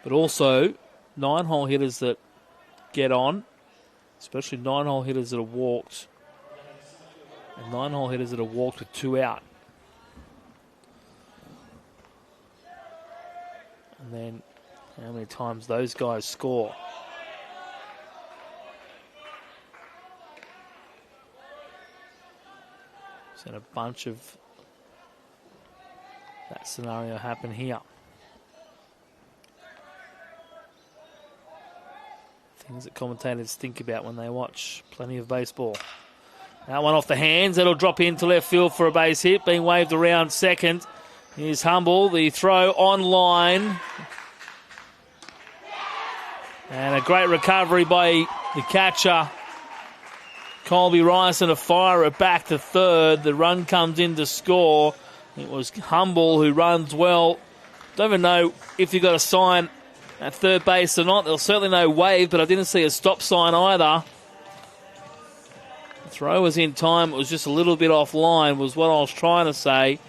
But also, 9-hole hitters that get on, especially 9-hole hitters that have walked, and 9-hole hitters that have walked with 2 out. And then how many times those guys score. Seen a bunch of that scenario happen here. Things that commentators think about when they watch plenty of baseball. That one off the hands. That'll drop into left field for a base hit. Being waved around second. Here's Humble. The throw on line. And a great recovery by the catcher, Colby Ryerson, to fire it back to third. The run comes in to score. It was Humble who runs well. Don't even know if you got a sign at third base or not. There's certainly no wave, but I didn't see a stop sign either. The throw was in time. It was just a little bit offline, was what I was trying to say.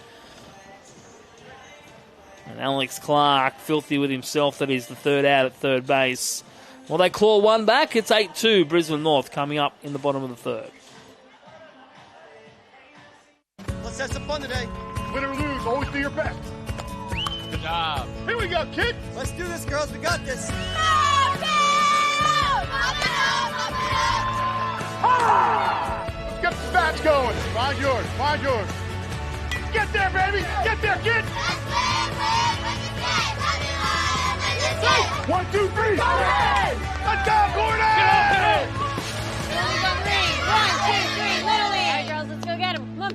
And Alex Clark, filthy with himself that he's the third out at third base. Well, they claw one back. It's 8-2 Brisbane North coming up in the bottom of the third. Let's have some fun today. Win or lose, always do your best. Good job. Here we go, kid. Let's do this, girls. We got this. Let's get the bats going. Find yours. Find yours. Get there, baby. Get there, kid. 1, 2, 3. Let's go, Gordon! Girls on 3. 1, 2, 3. Little League. All right, girls, let's go get him. Come on.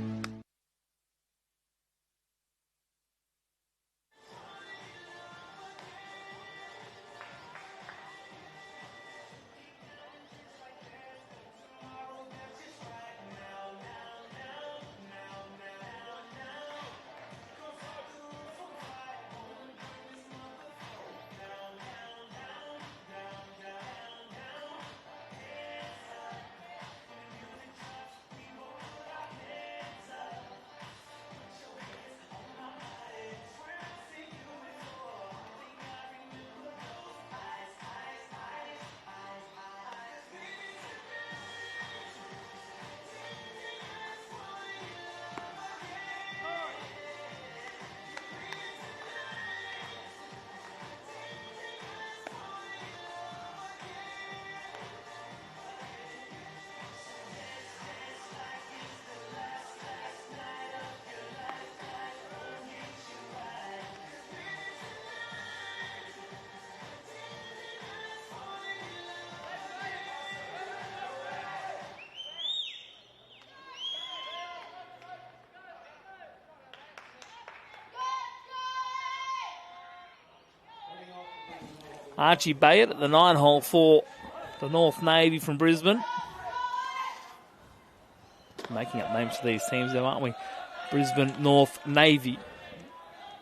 Archie Bayard at the 9-hole for the North Navy from Brisbane. Making up names for these teams though, aren't we? Brisbane North Navy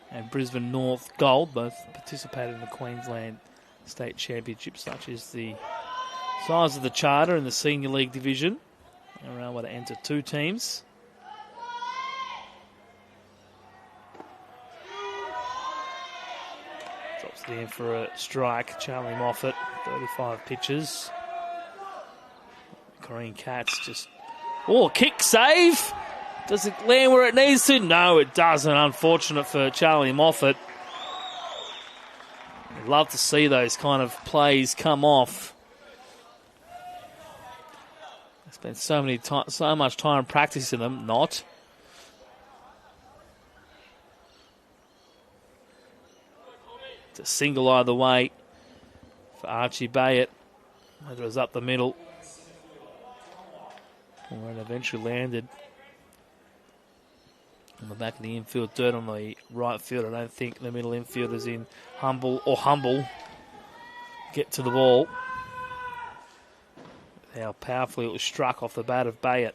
and Brisbane North Gold both participated in the Queensland State Championship, such as the size of the charter in the Senior League division. They're able to enter 2 teams. Drops it in for a strike. Charlie Moffat, 35 pitches. Korean Cats just... Oh, kick save! Does it land where it needs to? No, it doesn't. Unfortunate for Charlie Moffat. I'd love to see those kind of plays come off. Spent so much time practicing them. Not. It's a single either way for Archie Bayett. It was up the middle. And eventually landed on the back of the infield dirt on the right field. I don't think the middle infielders in Humble get to the ball. How powerfully it was struck off the bat of Bayett.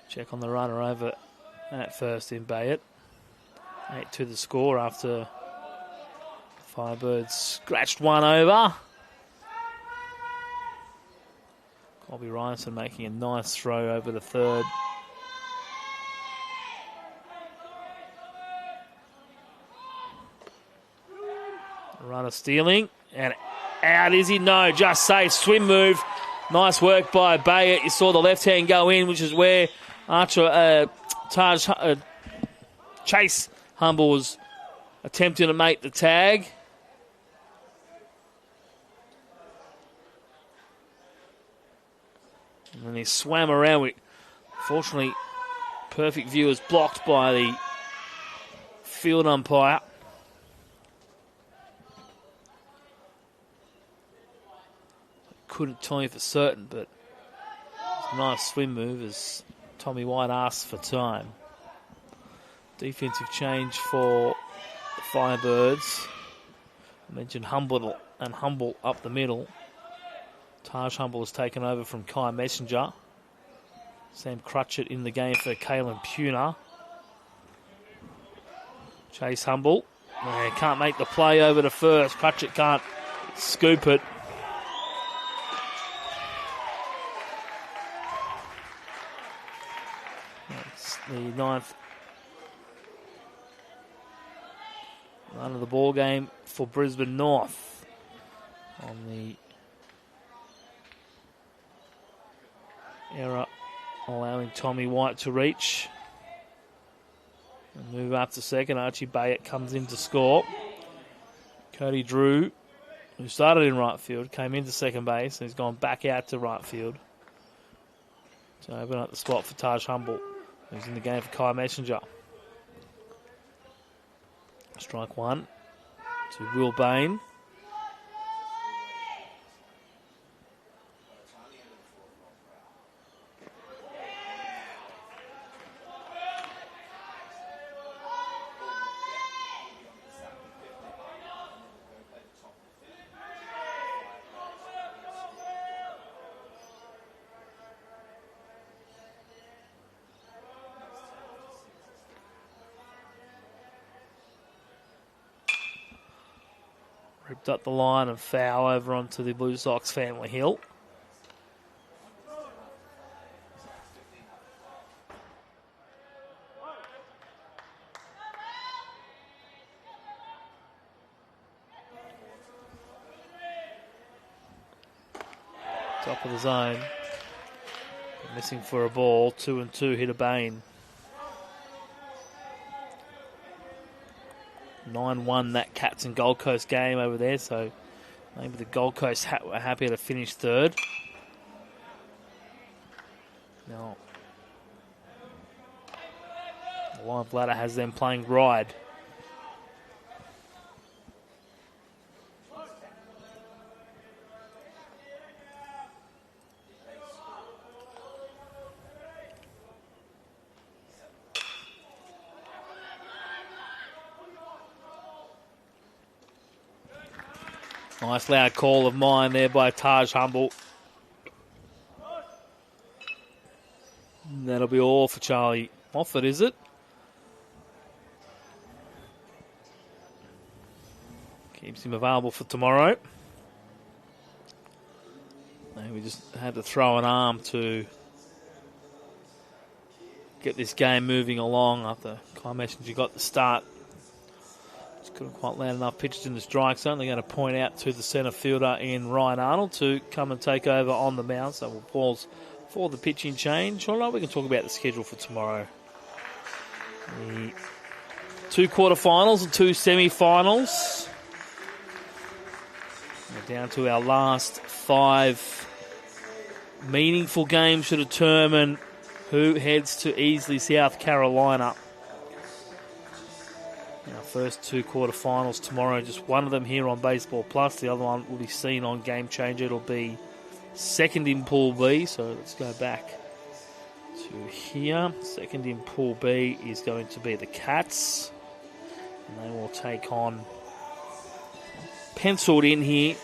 Check on the runner over at first in Bayett. 8-2 the score after Firebirds scratched one over. Colby Ryerson making a nice throw over the third. Runner stealing, and out is he? No, just safe. Swim move. Nice work by Bayett. You saw the left hand go in, which is where Chase Humble was attempting to make the tag. And then he swam around with, fortunately, perfect view is blocked by the field umpire. Couldn't tell you for certain, but it's a nice swim move as Tommy White asks for time. Defensive change for the Firebirds. I mentioned Humble up the middle. Taj Humble has taken over from Kai Messenger. Sam Crutchett in the game for Kalen Puna. Chase Humble. Can't make the play over to first. Crutchett can't scoop it. That's the ninth run of the ball game for Brisbane North on the error, allowing Tommy White to reach and move up to second. Archie Bayett comes in to score. Cody Drew, who started in right field, came into second base and he's gone back out to right field to open up the spot for Taj Humble, who's in the game for Kai Messenger. Strike one to Will Bain. Ripped up the line and foul over onto the Blue Sox family hill. Top of the zone. Missing for a ball. 2-2 hit a Bain. 9-1 that Cats and Gold Coast game over there, so maybe the Gold Coast were happy to finish third. Now, the live ladder has them playing Ride. Nice loud call of mine there by Taj Humble. And that'll be all for Charlie Moffat, is it? Keeps him available for tomorrow. And we just had to throw an arm to get this game moving along after Kai Messenger got the start. Couldn't quite land enough pitches in the strike zone. They're going to point out to the centre fielder in Ryan Arnold to come and take over on the mound. So we'll pause for the pitching change. All right, we can talk about the schedule for tomorrow. The 2 quarterfinals and 2 semi-finals. We're down to our last 5 meaningful games to determine who heads to Easley, South Carolina. first two quarterfinals tomorrow. Just one of them here on Baseball Plus. The other one will be seen on Game Changer. It'll be second in Pool B. So let's go back to here. Second in Pool B is going to be the Cats. And they will take on, penciled in here,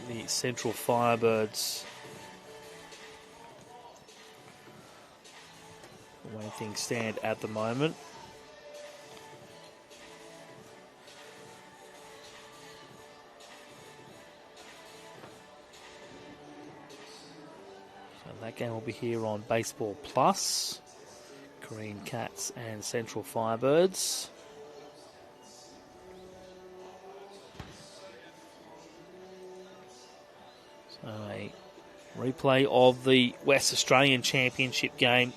the Central Firebirds. The way things stand at the moment. So that game will be here on Baseball Plus. Green Cats and Central Firebirds. So a replay of the West Australian Championship game.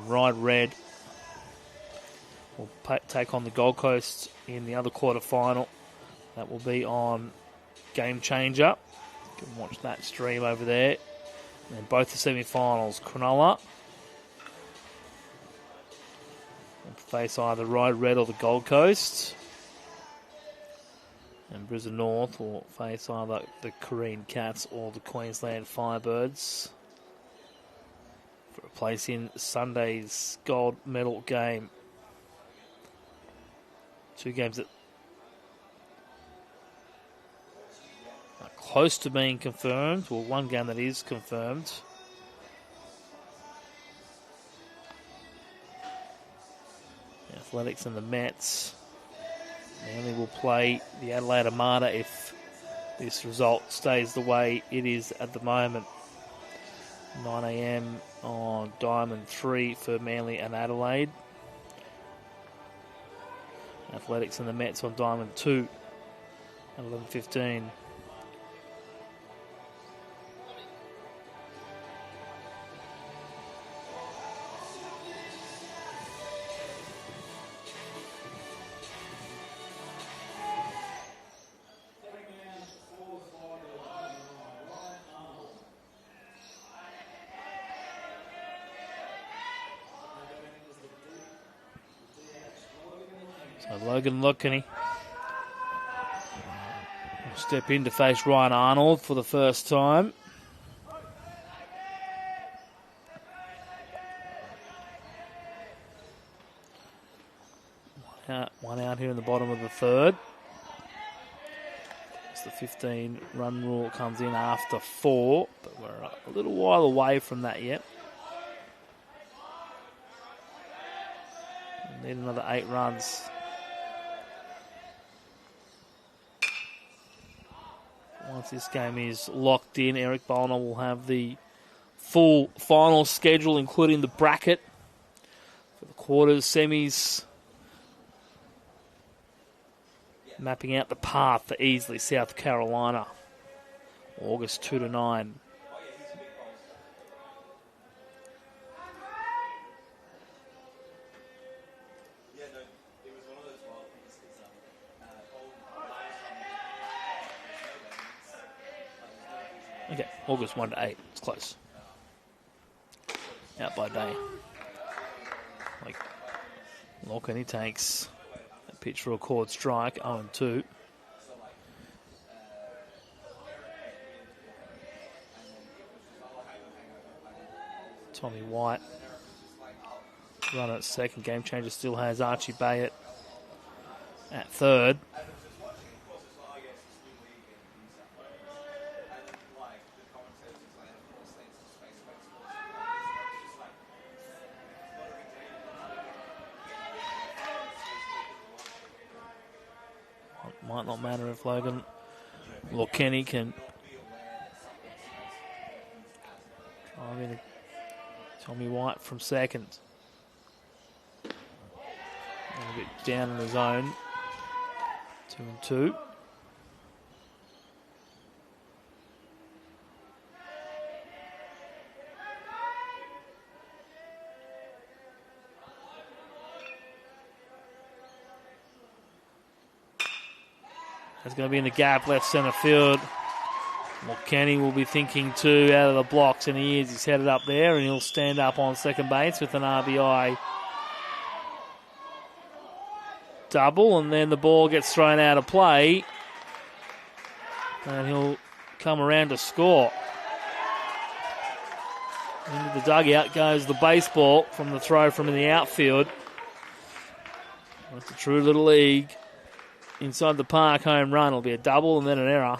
Ride Red will take on the Gold Coast in the other quarterfinal. That will be on Game Changer. You can watch that stream over there. And then both the semi-finals, Cronulla will face either Ride Red or the Gold Coast. And Brisbane North will face either the Korean Cats or the Queensland Firebirds for a place in Sunday's gold medal game. Two games that are close to being confirmed. Well, one game that is confirmed. The Athletics and the Mets. Manly will play the Adelaide Armada if this result stays the way it is at the moment. 9 a.m. on Diamond 3 for Manly and Adelaide. Athletics and the Mets on Diamond 2 at 11:15. So Logan Luckeny will step in to face Ryan Arnold for the first time. One out here in the bottom of the third. As the 15-run rule comes in after 4, but we're a little while away from that yet. We need another 8 runs. Once this game is locked in, Eric Bolner will have the full final schedule, including the bracket for the quarters, semis, mapping out the path for Easley, South Carolina, August 2 to 9. Okay, August 1 to 8. It's close. Out by day. Like Locke, he takes a pitch for a chord strike, 0-2. Tommy White. Run at second. Game Changer still has Archie Bayett at third. Might not matter if Logan Kenny can drive in Tommy White from second. A bit down in the zone. 2-2. It's going to be in the gap, left centre field. Well, Kenny will be thinking too out of the blocks, and he is. He's headed up there, and he'll stand up on second base with an RBI double, and then the ball gets thrown out of play, and he'll come around to score. Into the dugout goes the baseball from the throw from in the outfield. That's a true little league. Inside the park home run. It'll be a double and then an error.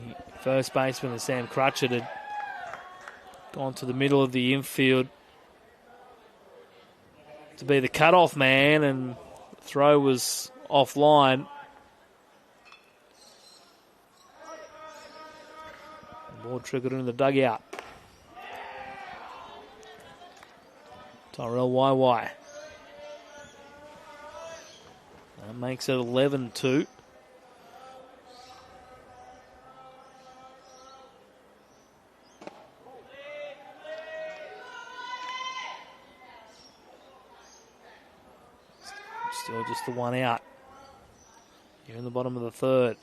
The first baseman, Sam Crutchett, had gone to the middle of the infield to be the cutoff man, and the throw was offline. The ball triggered in the dugout. Tyrell YY. That makes it 11-2. Still just the one out. Here in the bottom of the third.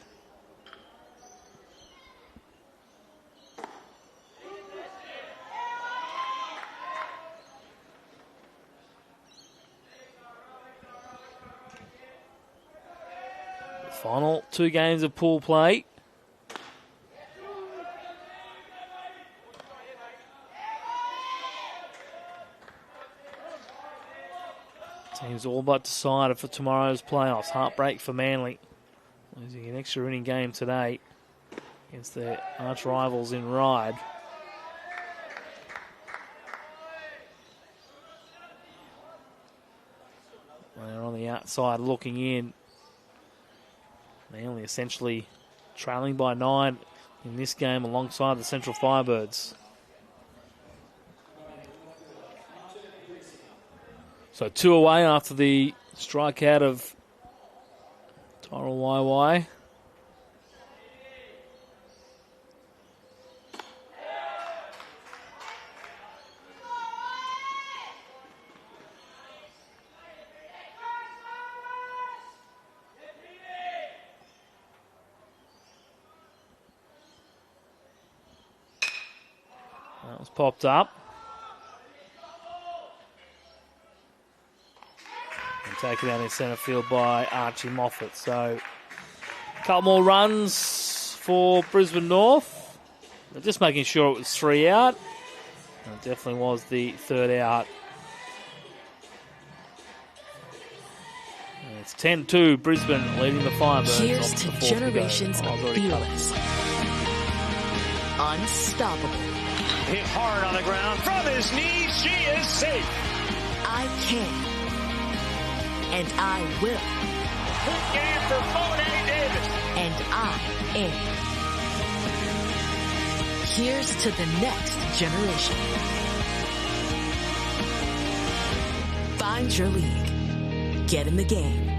Final 2 games of pool play. Teams all but decided for tomorrow's playoffs. Heartbreak for Manly. Losing an extra inning game today against their arch rivals in Ryde. They're on the outside looking in. Manly essentially trailing by 9 in this game alongside the Central Firebirds. So 2 away after the strikeout of Tyrell YY. That was popped up. And taken out in centre field by Archie Moffat. So a couple more runs for Brisbane North. They're just making sure it was 3 out. And it definitely was the 3rd out. And it's 10-2, Brisbane leading the Firebirds. Here's to generations of fearless, unstoppable. Hit hard on the ground. From his knees, she is safe. I can. And I will. Good game for Monet Davis. And I am. Here's to the next generation. Find your league. Get in the game.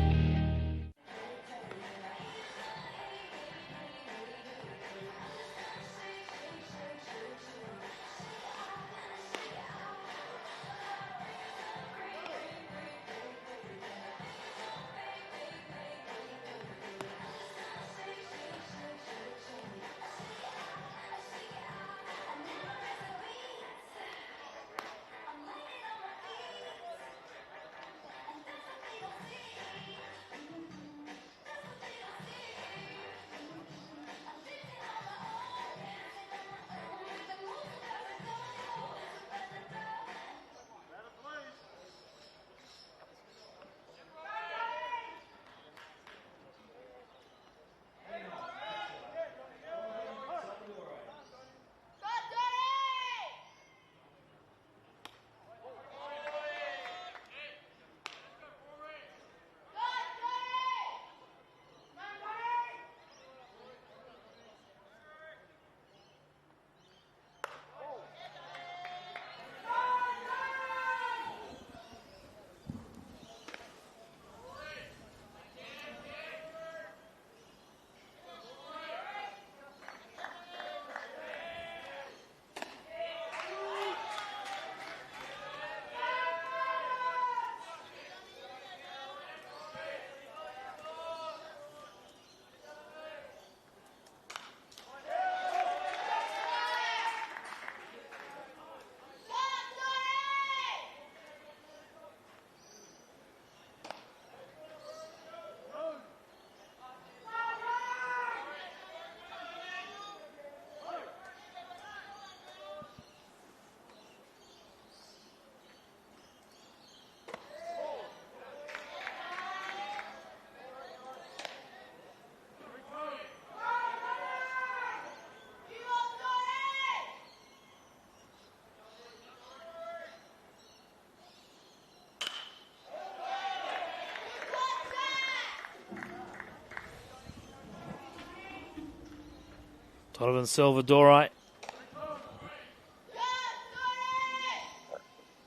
Donovan Salvadori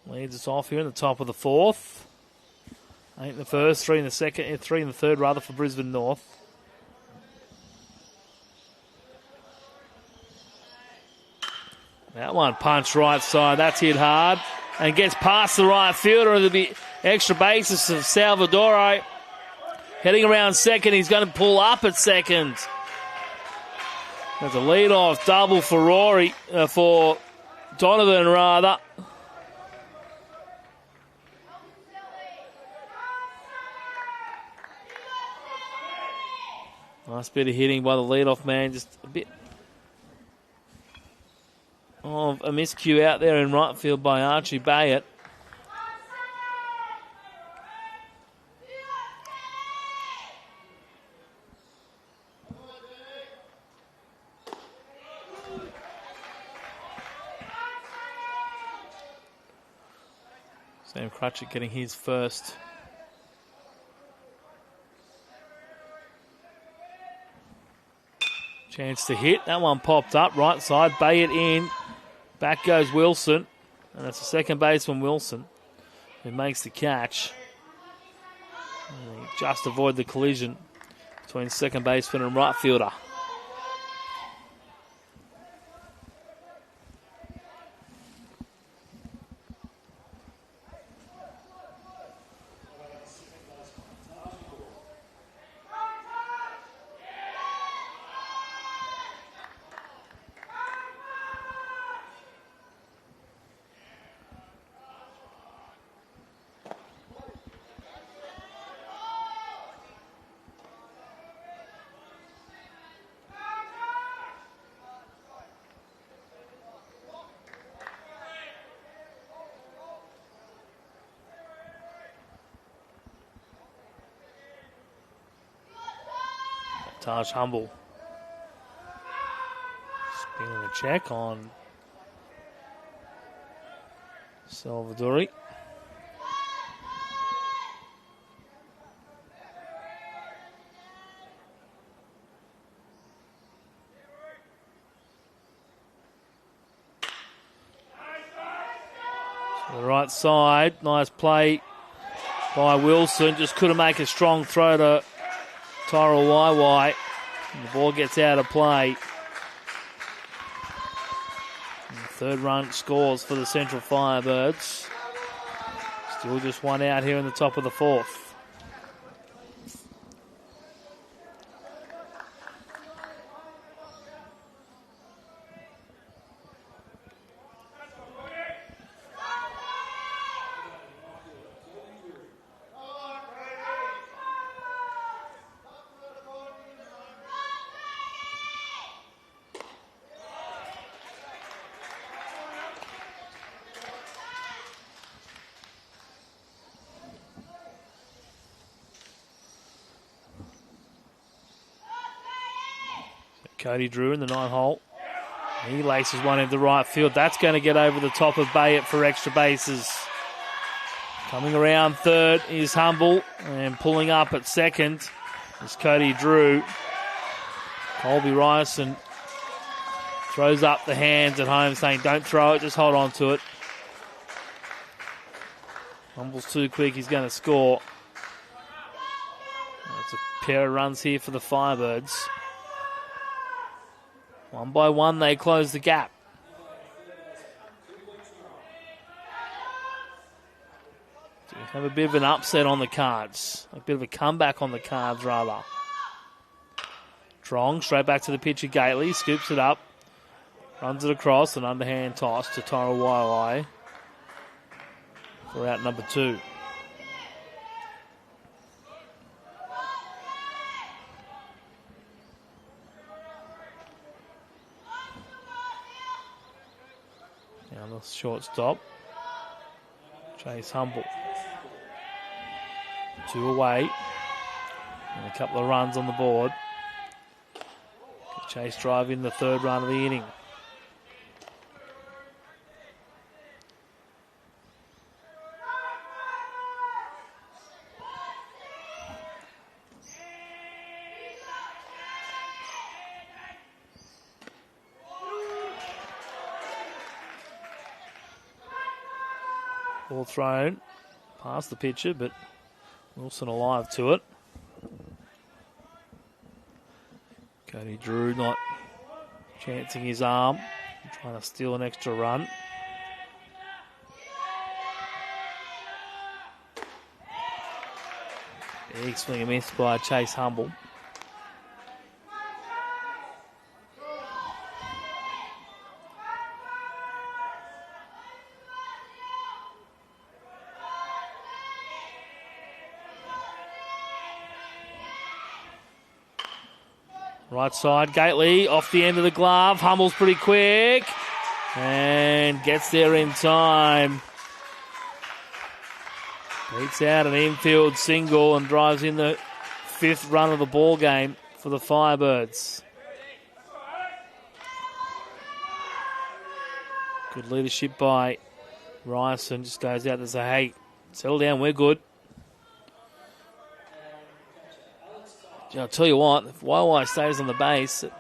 leads us off here in the top of the fourth. 8 in the first, 3 in the second, 3 in the third rather for Brisbane North. That one punched right side. That's hit hard and gets past the right fielder. There'll be extra bases of Salvadori. Heading around second. He's going to pull up at second. There's a lead-off double for Rory, for Donovan rather. Nice bit of hitting by the lead-off man. Just a bit of a miscue out there in right field by Archie Bayett. Sam Crutchett getting his first. Chance to hit. That one popped up. Right side. Bayett in. Back goes Wilson. And that's the second baseman, Wilson, who makes the catch. And he just avoid the collision between second baseman and right fielder. Taj Humble spinning a check on Salvadori. To the right side, nice play by Wilson. Just couldn't make a strong throw to Tyrell Waiwai. The ball gets out of play. And the third run scores for the Central Firebirds. Still just one out here in the top of the fourth. Cody Drew in the 9 hole. He laces one into right field. That's going to get over the top of Bayett for extra bases. Coming around third is Humble, and pulling up at second is Cody Drew. Colby Ryerson throws up the hands at home saying, don't throw it, just hold on to it. Humble's too quick, he's going to score. That's a pair of runs here for the Firebirds. One by one, they close the gap. So we have a bit of an upset on the cards. A bit of a comeback on the cards, rather. Trong, straight back to the pitcher, Gately. Scoops it up. Runs it across. An underhand toss to Tyrell Waiwai for out number 2. Now the shortstop, Chase Humble. 2 away. And a couple of runs on the board. Chase drive in the third run of the inning. Ball thrown past the pitcher, but Wilson alive to it. Cody Drew not chancing his arm, trying to steal an extra run. Big swing and miss by Chase Humble. Right side, Gately off the end of the glove. Humble's pretty quick and gets there in time. Beats out an infield single and drives in the 5th run of the ball game for the Firebirds. Good leadership by Ryerson. Just goes out to say, hey, settle down, we're good. I'll tell you what, if YY stays on the base, it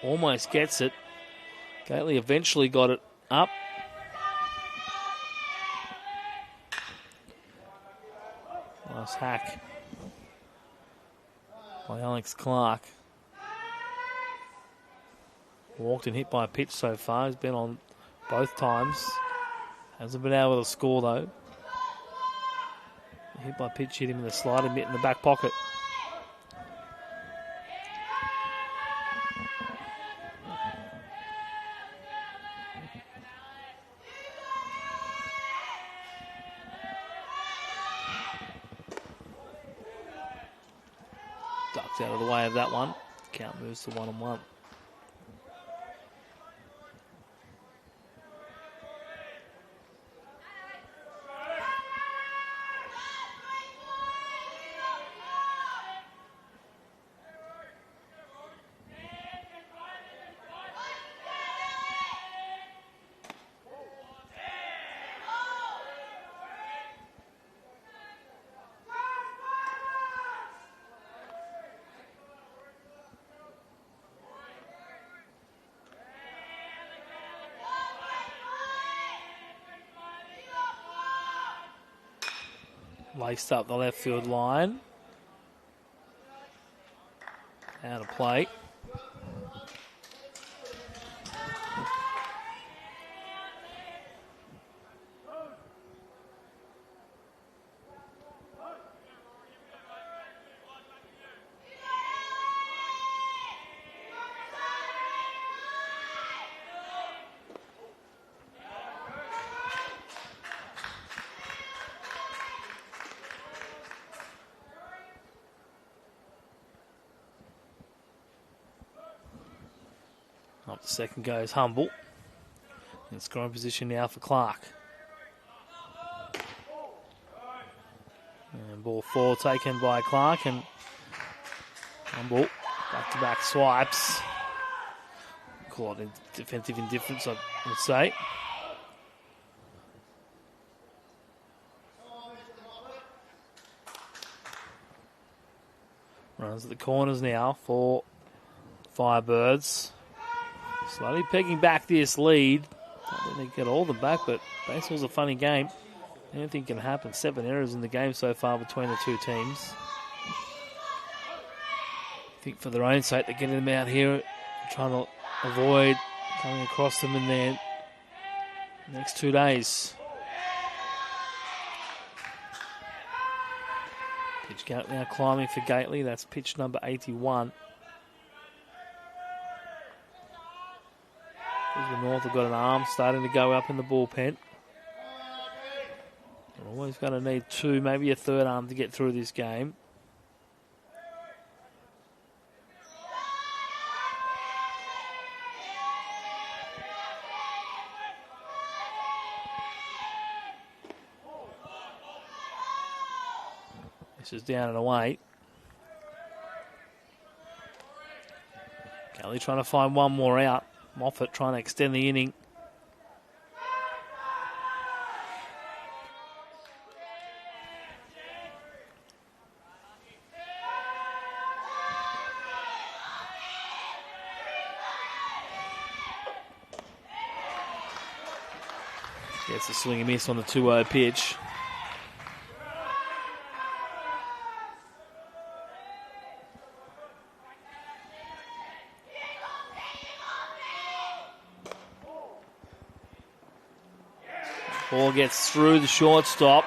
almost gets it. Gately eventually got it up. Nice hack by Alex Clark. Walked and hit by a pitch so far. He's been on both times. Hasn't been able to score though. Hit by pitch, hit him in the slider mitt in the back pocket. Ducks out of the way of that one. Count moves to 1-1. Laced up the left field line. Out of play. Up the second goes Humble. In scoring position now for Clark. And ball 4 taken by Clark, and Humble back-to-back swipes. Call it defensive indifference, I would say. Runs at the corners now for Firebirds. Slowly pegging back this lead. I don't think they get all of them back, but baseball's a funny game. Anything can happen. 7 errors in the game so far between the two teams. I think for their own sake, they're getting them out here, trying to avoid coming across them in their next 2 days. Pitch count now climbing for Gately. That's pitch number 81. Brisbane North have got an arm starting to go up in the bullpen. They're always going to need 2, maybe a third arm to get through this game. This is down and away. Kelly trying to find one more out. Moffat trying to extend the inning. Gets a swing and miss on the 2-0 pitch. Ball gets through the shortstop.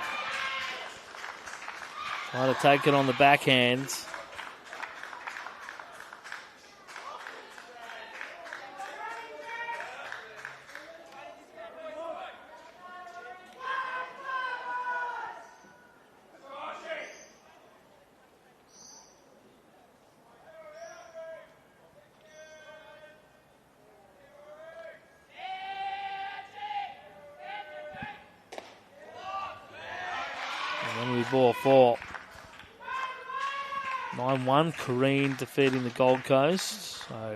Trying to take it on the backhand. Ball 4. 9-1, Kareen defeating the Gold Coast. So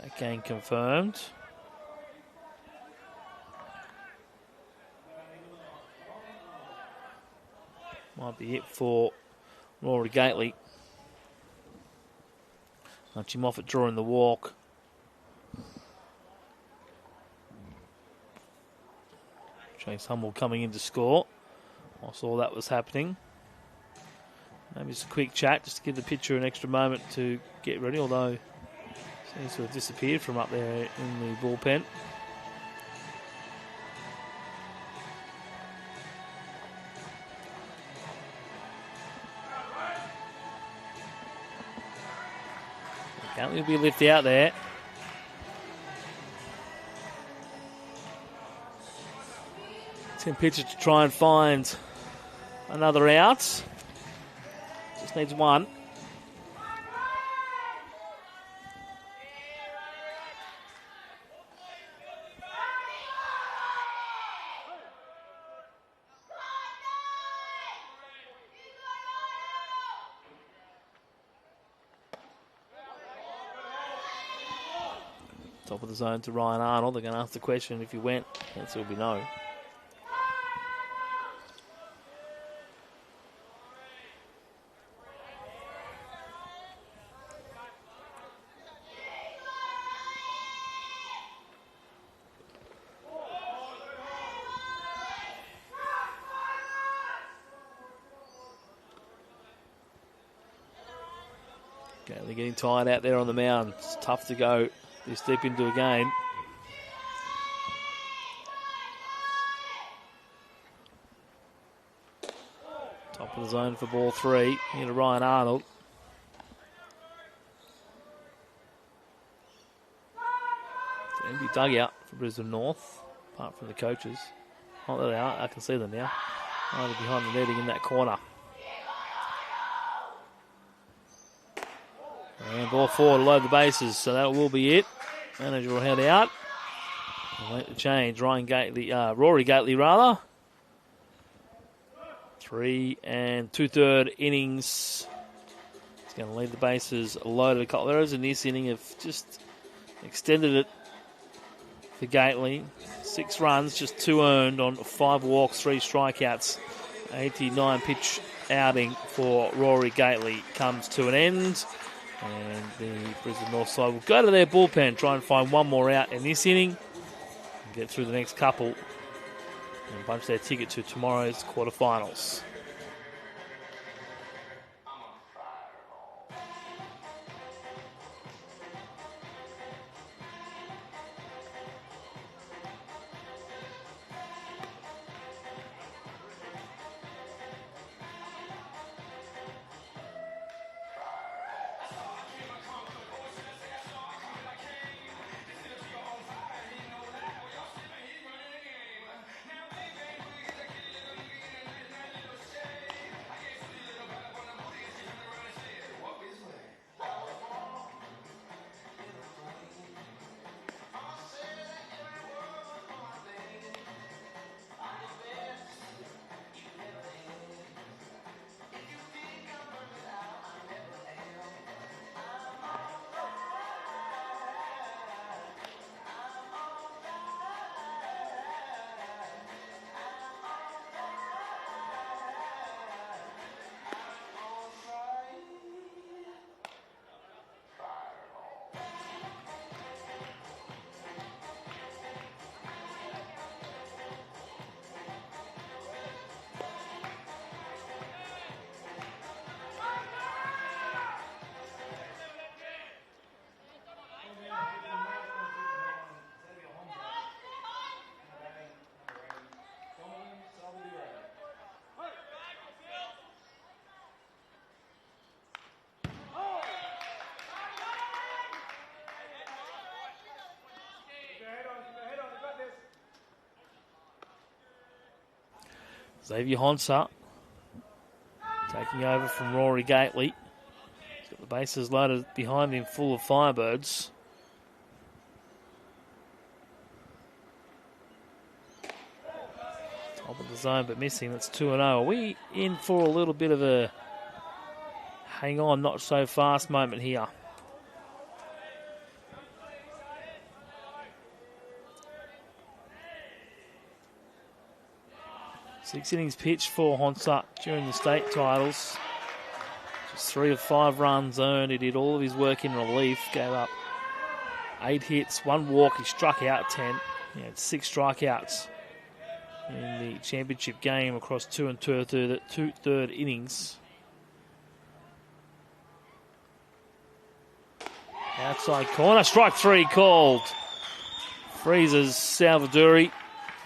that game confirmed. Might be it for Rory Gately. Jim Moffat drawing the walk. Chase Hummel coming in to score. Whilst all that was happening. Maybe just a quick chat just to give the pitcher an extra moment to get ready, although seems to have disappeared from up there in the bullpen. Can't be lifted out there. Tim pitcher to try and find another out. Just needs one. Top of the zone to Ryan Arnold. They're going to ask the question if he went. The answer will be no. They're getting tired out there on the mound. It's tough to go this deep into a game. Top of the zone for ball 3. Here to Ryan Arnold. The empty dugout for Brisbane North, apart from the coaches. Oh, there they are. I can see them now. Right behind the netting in that corner. And ball 4 to load the bases, so that will be it. Manager will head out. Wait to change. Rory Gately rather. 3 2/3 innings. He's going to lead the bases loaded. A couple of errors in this inning have just extended it for Gately. 6 runs, just 2 earned on 5 walks, 3 strikeouts. 89 pitch outing for Rory Gately comes to an end. And the Brisbane North side will go to their bullpen, try and find one more out in this inning, and get through the next couple, and bunch their ticket to tomorrow's quarterfinals. Xavier Honsa taking over from Rory Gately. He's got the bases loaded behind him, full of Firebirds. Top of the zone, but missing. That's 2-0. Are we in for a little bit of a hang on, not so fast moment here? Six innings pitched for Honsa during the state titles. Just 3 of 5 runs earned. He did all of his work in relief. Gave up 8 hits, 1 walk. He struck out 10. He had 6 strikeouts in the championship game across 2 and 2/3 innings. Outside corner, strike 3 called. Freezes Salvadori.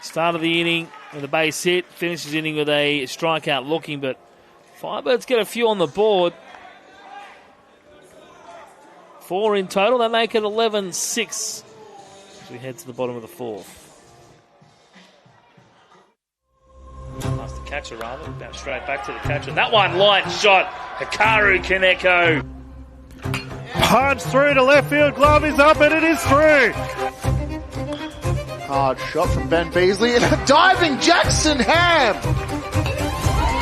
Started the inning with a base hit, finishes the inning with a strikeout looking, but Firebirds get a few on the board. 4 in total, they make it 11-6 as we head to the bottom of the 4th. Past the catcher rather, bounce straight back to the catcher. That one, line shot, Hikaru Kaneko. Punch through to left field, glove is up and it is through. Hard shot from Ben Beasley and a diving Jackson Ham.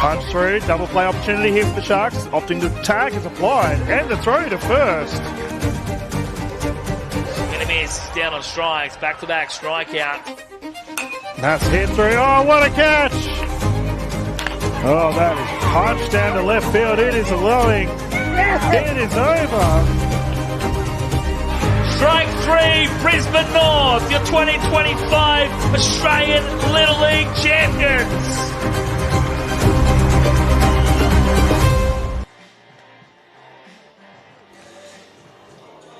Punch through, double play opportunity here for the Sharks. Opting to tag is applied and the throw to first. Gonna miss, down on strikes, back-to-back strikeout. That's hit through. Oh, what a catch! Oh, that is punched down to left field. It is glowing. It is over. Strike 3, Brisbane North, your 2025 Australian Little League champions.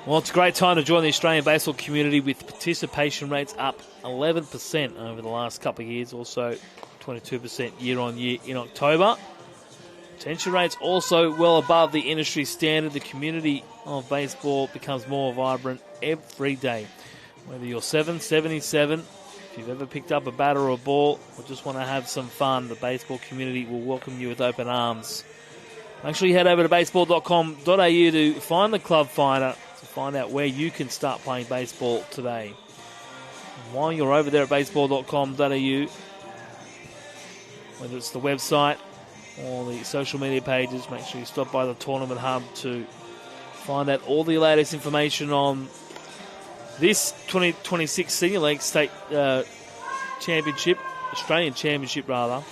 Well, it's a great time to join the Australian baseball community with participation rates up 11% over the last couple of years, also 22% year on year in October. Retention rates also well above the industry standard. The community of baseball becomes more vibrant every day. Whether you're 77, if you've ever picked up a bat or a ball, or just want to have some fun, the baseball community will welcome you with open arms. Make sure you head over to baseball.com.au to find the club finder to find out where you can start playing baseball today. And while you're over there at baseball.com.au, whether it's the website or the social media pages, make sure you stop by the tournament hub to find out all the latest information on this 2026 Senior League State Championship, Australian Championship rather,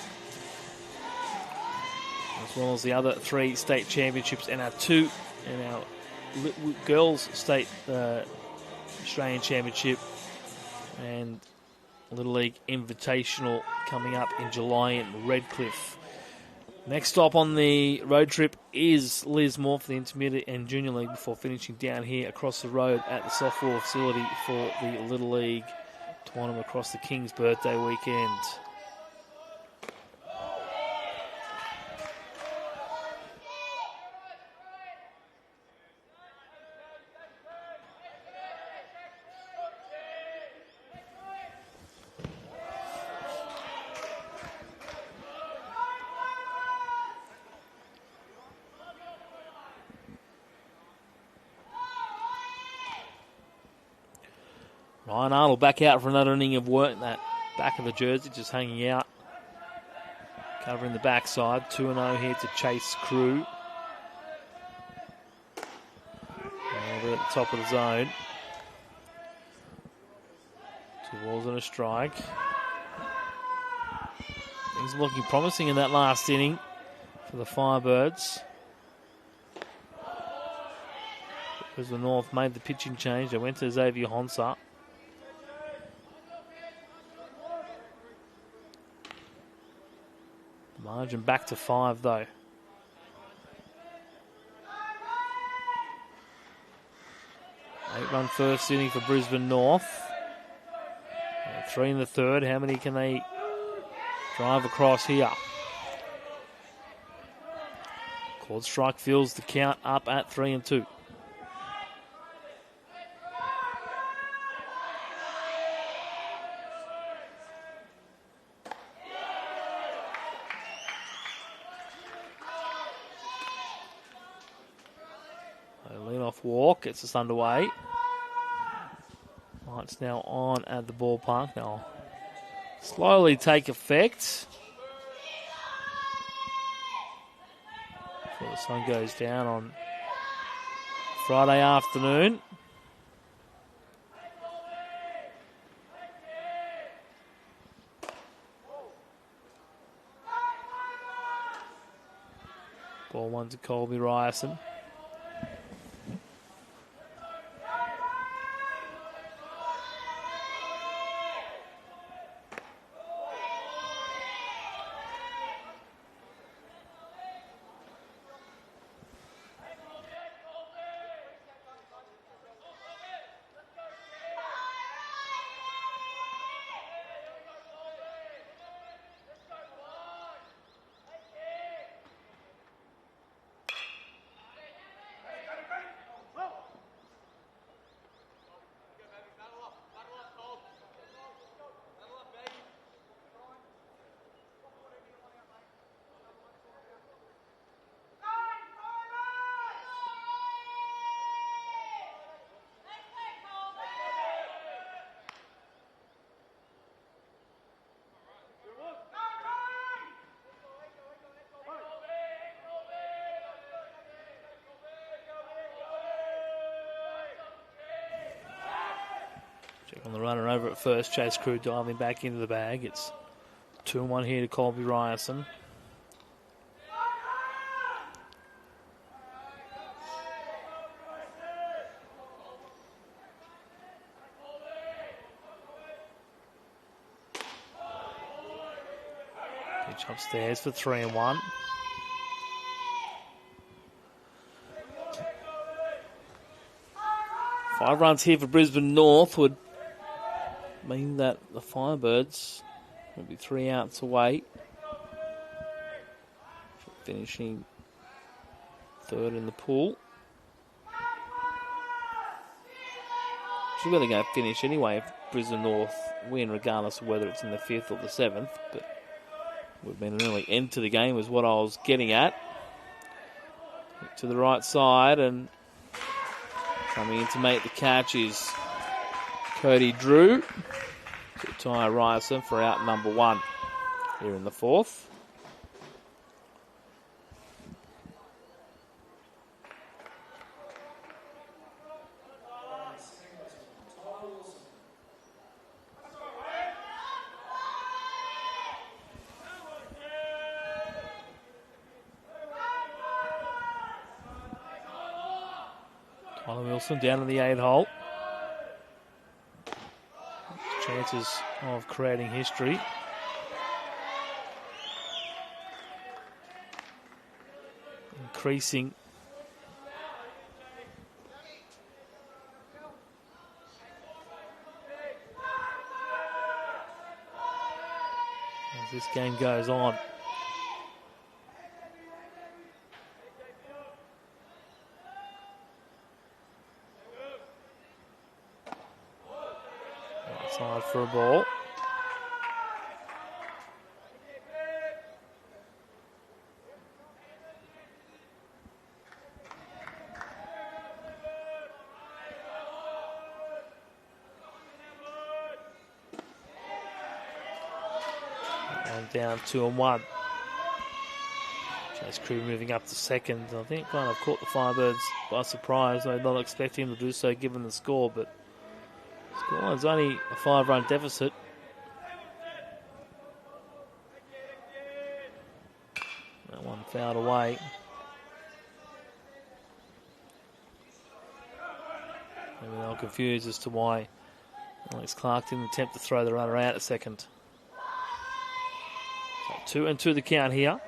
as well as the other 3 state championships and our girls state Australian Championship and Little League Invitational coming up in July in Redcliffe. Next stop on the road trip is Lismore for the Intermediate and Junior League before finishing down here across the road at the softball facility for the Little League tournament across the King's birthday weekend. Ryan Arnold back out for another inning of work. That back of the jersey just hanging out. Covering the backside. 2-0 here to Chase Crew. Over at the top of the zone. 2 balls and a strike. Things looking promising in that last inning for the Firebirds. Because the North made the pitching change. They went to Xavier Honsa. Margin back to 5 though. 8-run first inning for Brisbane North. 3 in the third. How many can they drive across here? Called strike fills the count up at 3-2. A lead-off walk gets us underway. Lights now on at the ballpark. They'll slowly take effect before the sun goes down on Friday afternoon. Ball one to Colby Ryerson. On the runner over at first, Chase Crew diving back into the bag. It's 2-1 here to Colby Ryerson. Pitch upstairs for 3-1. Five runs here for Brisbane North would mean that the Firebirds will be 3 outs away from finishing third in the pool. Should really go finish anyway if Brisbane North win, regardless of whether it's in the 5th or the 7th. But would have been an early end to the game is what I was getting at. To the right side, and coming in to make the catch is Cody Drew to Ty Ryerson for out number 1 here in the 4th. Tyler Wilson down in the 8th hole. Chances of creating history. Increasing. As this game goes on. Outside for a ball. And down 2-1. Chase Crew moving up to second. I think kind of caught the Firebirds by surprise. They're not expecting him to do so given the score, but scoreline's only a 5-run deficit. That one fouled away. Maybe they were confused as to why Alex Clark didn't attempt to throw the runner out at second. So 2-2 the count here.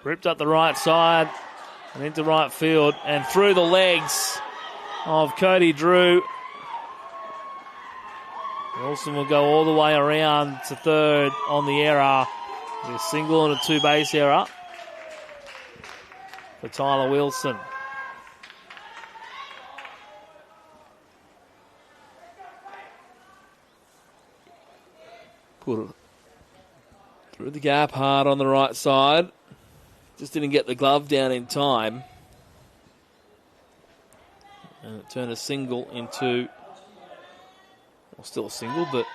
Ripped up the right side and into right field and through the legs of Cody Drew. Wilson will go all the way around to third on the error. A single and a 2-base error for Tyler Wilson. Put it through the gap hard on the right side. Just didn't get the glove down in time. And it turned a single into, well, still a single, but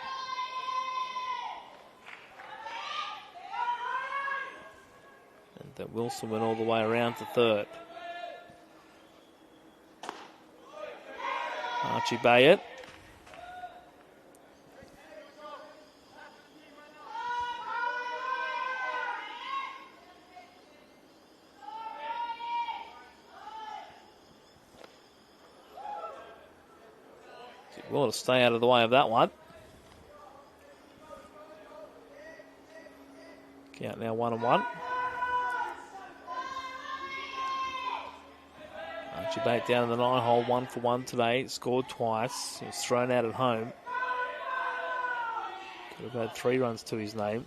and then Wilson went all the way around to third. Archie Bayett. Well, to stay out of the way of that one. Count now 1-1. Archie Bayett down in the 9-hole, 1 for 1 today. Scored twice. He was thrown out at home. Could have had 3 runs to his name.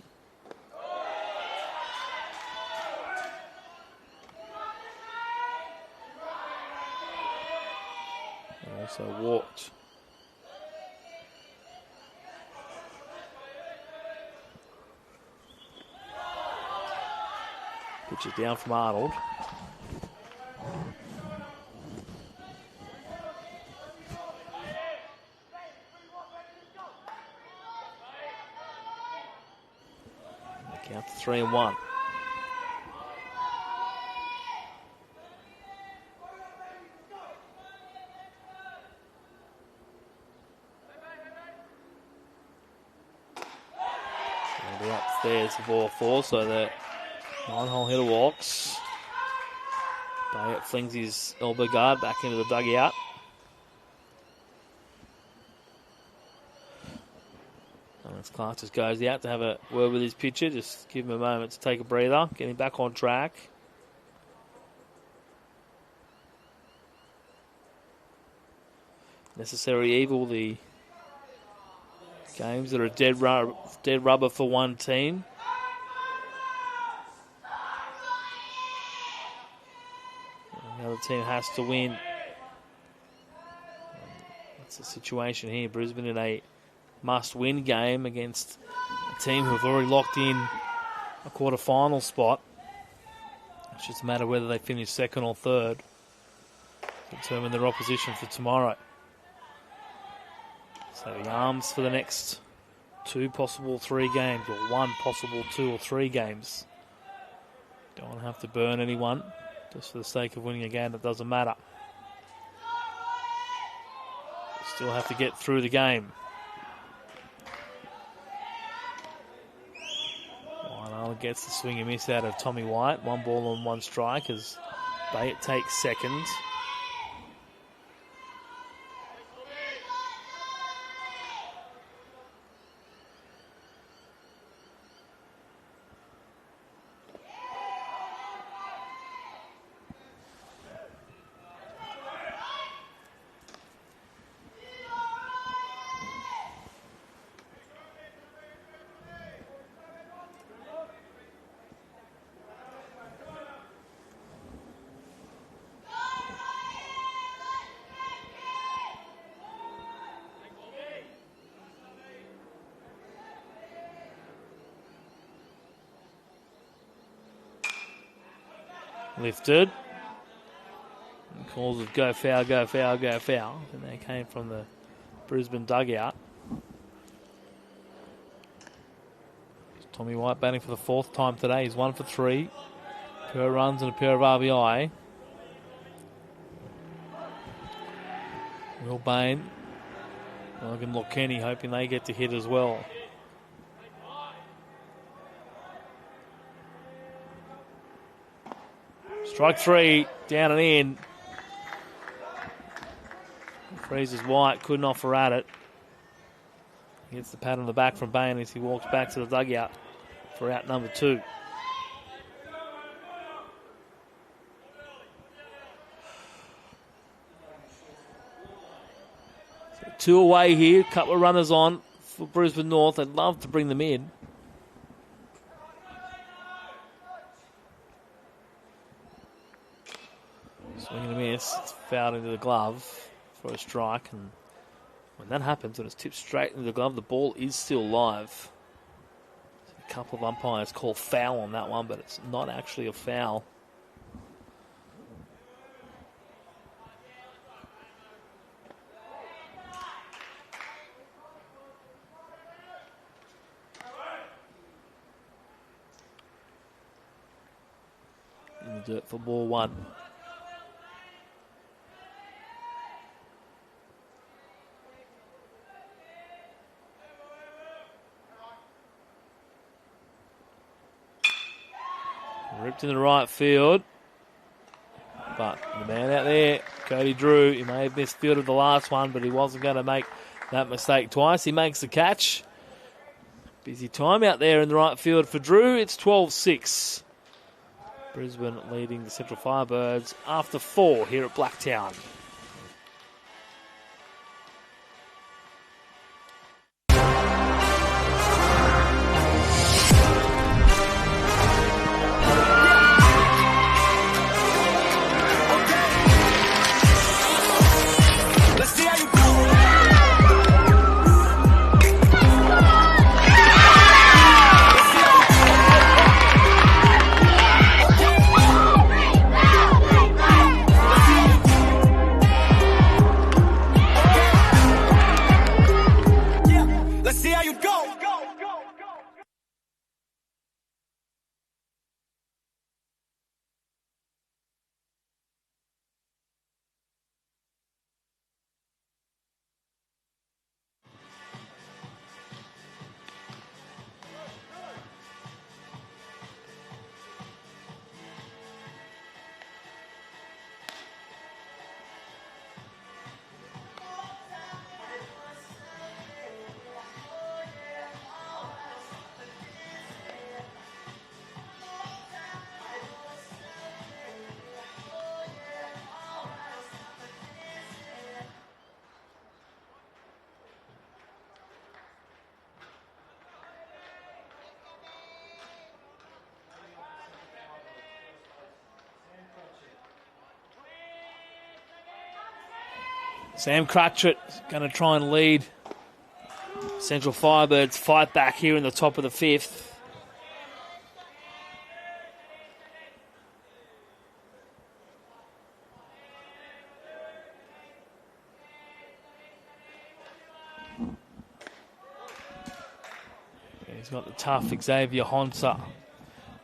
And also walked. Pitch is down from Arnold. Count to 3-1. And the upstairs for ball 4, so that 9-hole hitter walks. Bayett flings his elbow guard back into the dugout. And as Clark just goes out to have a word with his pitcher, just give him a moment to take a breather, get him back on track. Necessary evil, the games that are dead rubber for one team. The other team has to win. That's the situation here. Brisbane in a must-win game against a team who have already locked in a quarter-final spot. It's just a matter of whether they finish second or third to determine their opposition for tomorrow. So the arms for the next 2 possible 3 games, or 1 possible 2 or 3 games. Don't want to have to burn anyone. Just for the sake of winning a game, it doesn't matter. Still have to get through the game. Arnold gets the swing and miss out of Tommy White. 1 ball and 1 strike as Bayett takes second. Lifted. And calls of go foul, go foul, go foul. And they came from the Brisbane dugout. Tommy White batting for the 4th time today. He's 1 for 3. Pair of runs and a pair of RBI. Will Bain. Logan Kenny hoping they get to hit as well. Strike 3, down and in. Freezes White, couldn't offer at it. He gets the pat on the back from Bain as he walks back to the dugout for out number 2. So 2 away here, couple of runners on for Brisbane North. They'd love to bring them in. Swing and a miss. It's fouled into the glove for a strike. And when that happens, when it's tipped straight into the glove, the ball is still live. A couple of umpires call foul on that one, but it's not actually a foul. In the dirt for ball one. Ripped in the right field. But the man out there, Cody Drew, he may have misfielded the last one, but he wasn't going to make that mistake twice. He makes the catch. Busy time out there in the right field for Drew. It's 12-6. Brisbane leading the Central Firebirds after 4 here at Blacktown. Sam Crutchett going to try and lead Central Firebirds fight back here in the top of the 5th. He's got the tough Xavier Honsa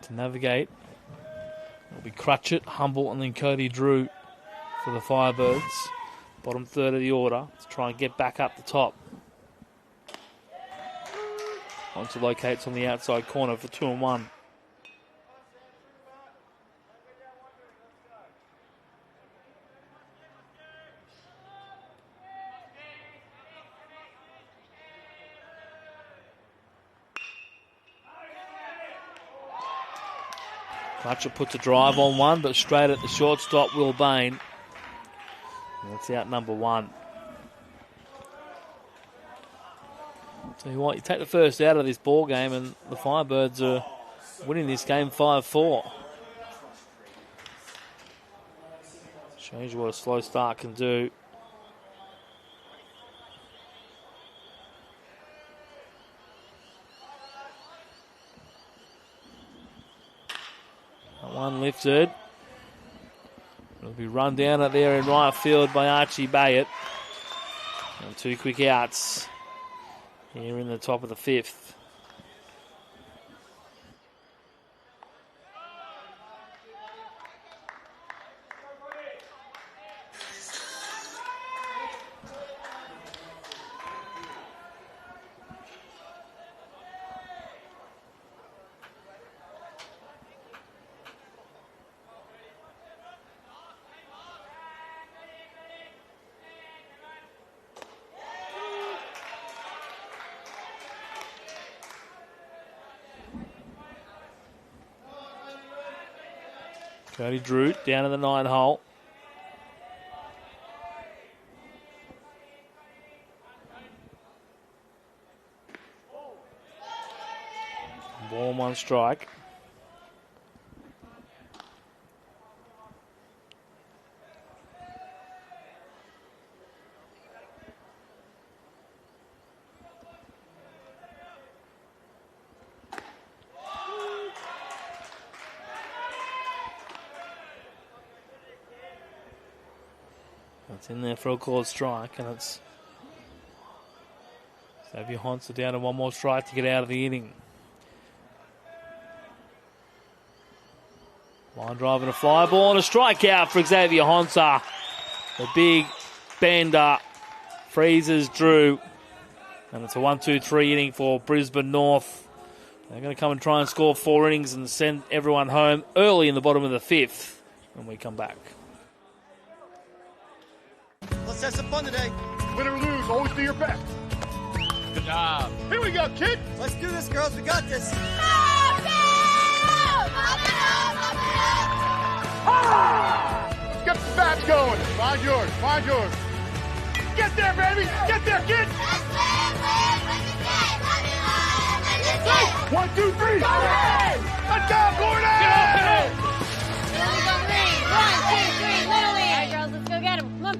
to navigate. It'll be Crutchett, Humble, and then Cody Drew for the Firebirds. Bottom third of the order to try and get back up the top. Honsa locates on the outside corner for 2 and 1. Crutchett puts a drive on one, but straight at the shortstop, Will Bain. That's out number 1. Tell you what, you take the first out of this ball game, and the Firebirds are winning this game 5-4. Shows you what a slow start can do. That one lifted. It'll be run down out there in right field by Archie Bayett. And 2 quick outs here in the top of the 5th. Cody Drew down in the 9 hole. Ball 1 strike. It's in there for a called strike, and it's Xavier Honsa down to one more strike to get out of the inning. Line drive and a fly ball and a strikeout for Xavier Honsa. The big bender freezes Drew. And it's a 1-2-3 inning for Brisbane North. They're going to come and try and score 4 innings and send everyone home early in the bottom of the 5th when we come back. Let's have some fun today. Win or lose, always do your best. Good job. Here we go, kid. Let's do this, girls. We got this. Let's get the bats going. Find yours. Find yours. Get there, baby. Get there, kid. 1, 2, 3. Let's go, Gordon. Little League on 3. 1, 2, 3. Little League. All right, girls, let's go get him. Come on.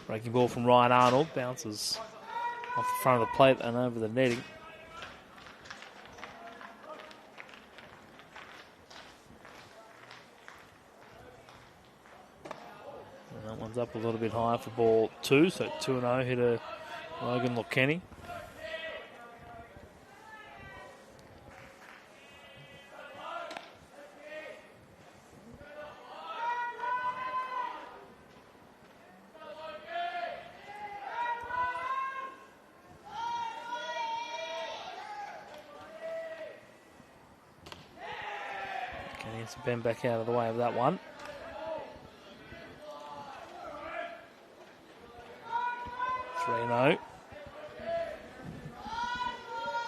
Breaking ball from Ryan Arnold. Bounces off the front of the plate and over the netting. And that one's up a little bit high for ball 2. So 2-0 hitter Logan Lokenny. Ben back out of the way of that one.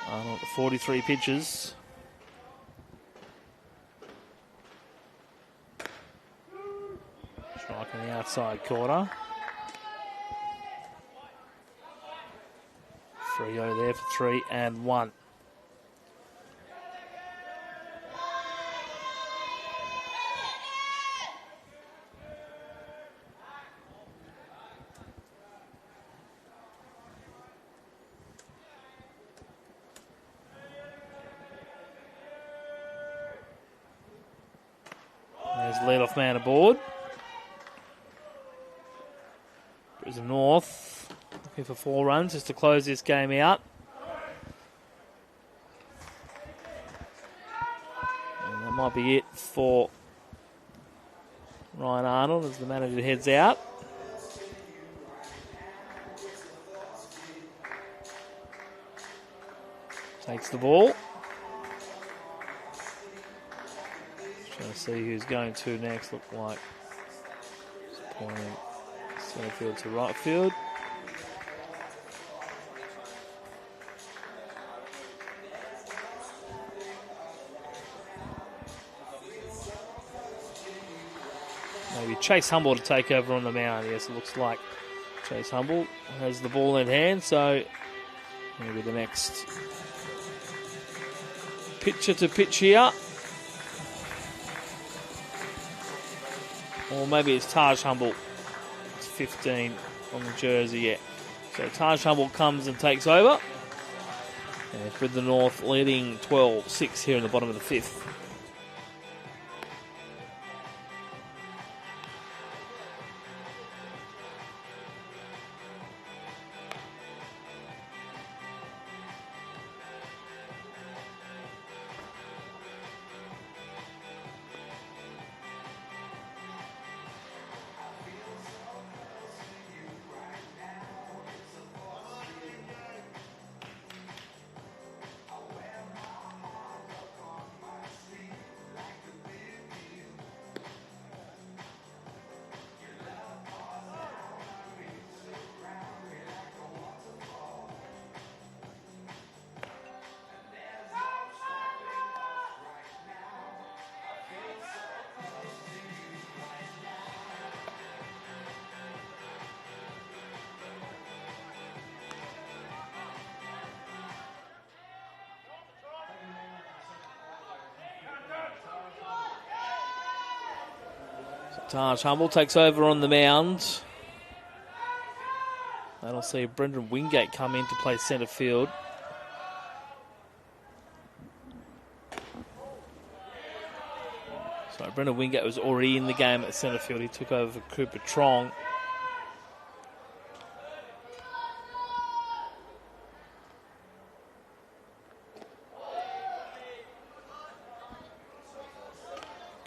Arnold at 43 pitches. Strike in the outside corner. 3-0 there for 3 and 1. Leadoff man aboard. Brisbane North looking for 4 runs just to close this game out. And that might be it for Ryan Arnold as the manager heads out. Takes the ball. Trying to see who's going to next. Look like it's pointing center field to right field. Maybe Chase Humble to take over on the mound. Yes, it looks like Chase Humble has the ball in hand, so maybe the next pitcher to pitch here. Or maybe it's Taj Humble. It's 15 on the jersey, yeah. So Taj Humble comes and takes over. And Brisbane North leading 12-6 here in the bottom of the fifth. Taj Humble takes over on the mound. That'll see Brendan Wingate come in to play centre field. So Brendan Wingate was already in the game at centre field. He took over for Cooper Trong.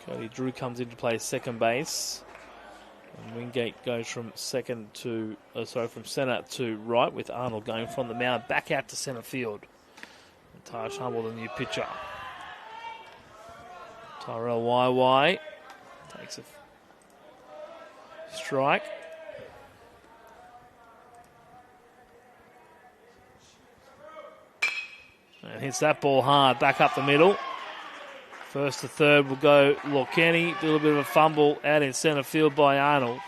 Cody Drew comes in to play second base. And Wingate goes from centre to right, with Arnold going from the mound back out to centre field. And Taj Humble, the new pitcher. Tyrell YY takes a strike. And hits that ball hard back up the middle. First to third will go Lokeni. A little bit of a fumble out in centre field by Arnold.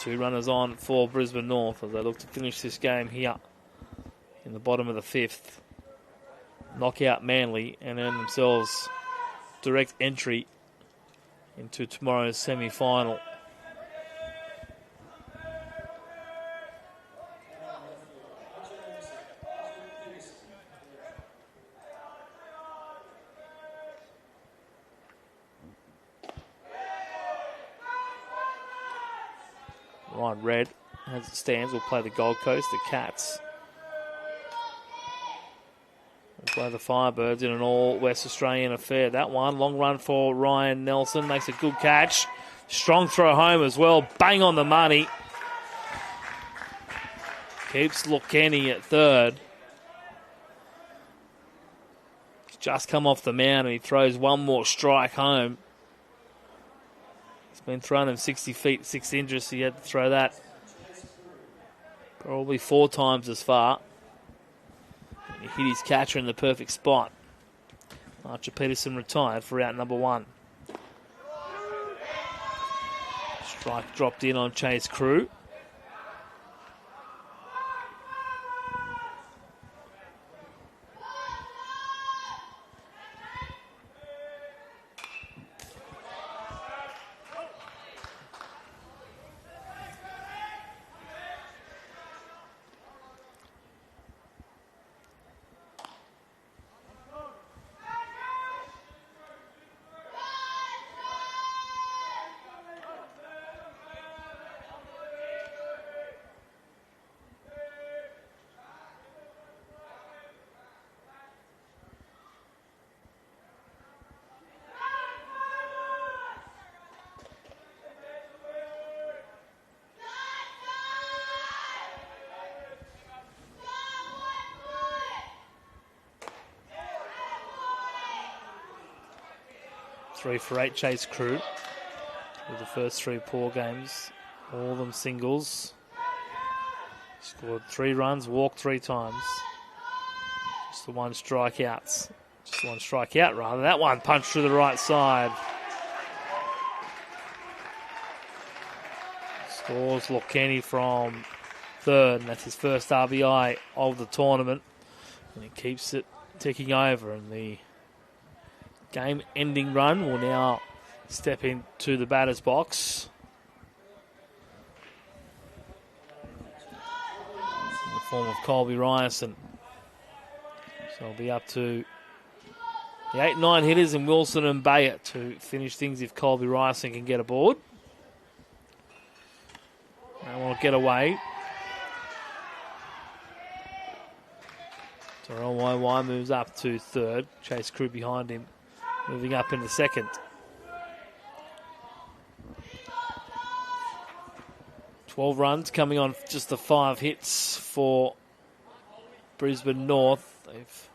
2 runners on for Brisbane North as they look to finish this game here in the bottom of the fifth. Knock out Manly and earn themselves direct entry into tomorrow's semi-final. Ryan Red, as it stands, will play the Gold Coast, the Cats. Will play the Firebirds in an all-West Australian affair. That one, long run for Ryan Nelson, makes a good catch. Strong throw home as well, bang on the money. Keeps Lokeni at third. He's just come off the mound and he throws one more strike home. Been thrown him 60 feet, 6 inches, so he had to throw that probably 4 times as far. And he hit his catcher in the perfect spot. Archer Peterson retired for out number 1. Strike dropped in on Chase Crew. Three for 8 Chase Crew with the first 3 poor games, all of them singles. Scored 3 runs, walked 3 times. Just the 1 strikeouts Just one strike out rather. That one punched through the right side. Scores Lokeni from third, and that's his first RBI of the tournament. And he keeps it ticking over, and the game-ending run will now step into the batter's box. In the form of Colby Ryerson. So it'll be up to the 8-9 hitters and Wilson and Bayett to finish things if Colby Ryerson can get aboard. They want to get away. Terrell YY moves up to third. Chase Crew behind him, moving up into second. $12 runs coming on just the 5 hits for Brisbane North. They've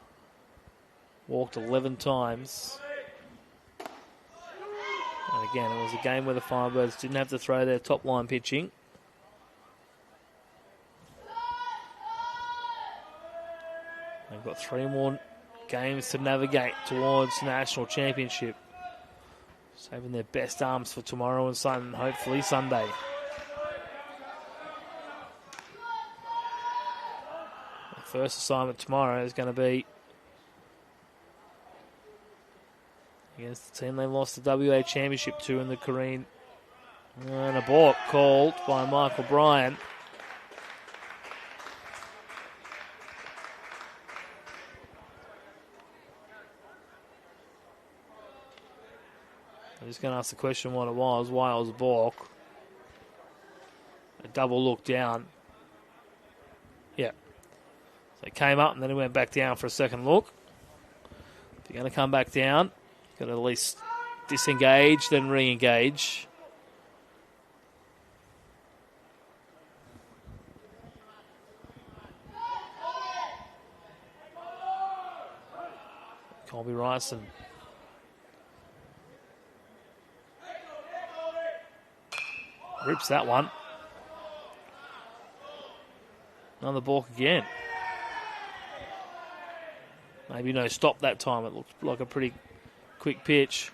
walked 11 times. And again, it was a game where the Firebirds didn't have to throw their top line pitching. They've got 3 more games to navigate towards national championship. Saving their best arms for tomorrow and hopefully Sunday. The first assignment tomorrow is going to be against the team they lost the WA Championship to in the Korean. And a balk called by Michael Bryan. I'm just going to ask the question what it was, why it was a balk. A double look down. Yeah. So it came up and then it went back down for a second look. If you're going to come back down, you've got to at least disengage, then re-engage. Colby Ryerson. Rips that one. Another balk again. Maybe no stop that time. It looked like a pretty quick pitch.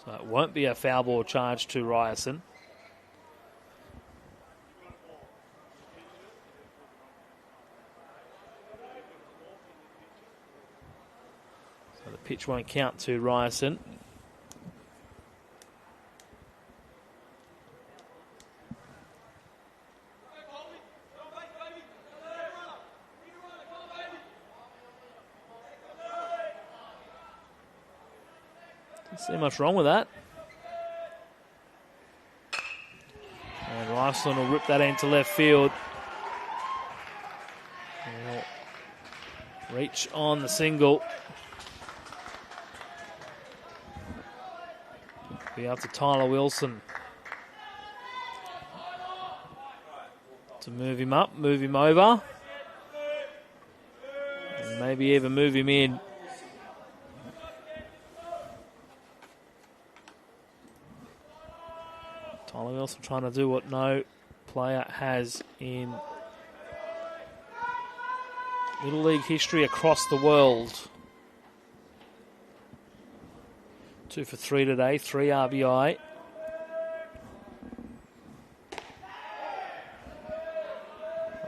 So it won't be a foul ball charge to Ryerson. Pitch won't count to Ryerson. Didn't see much wrong with that. And Ryerson will rip that into left field. Reach on the single. Be out to Tyler Wilson to move him up, move him over, and maybe even move him in. Tyler Wilson trying to do what no player has in Little League history across the world. 2 for 3 today, 3 RBI.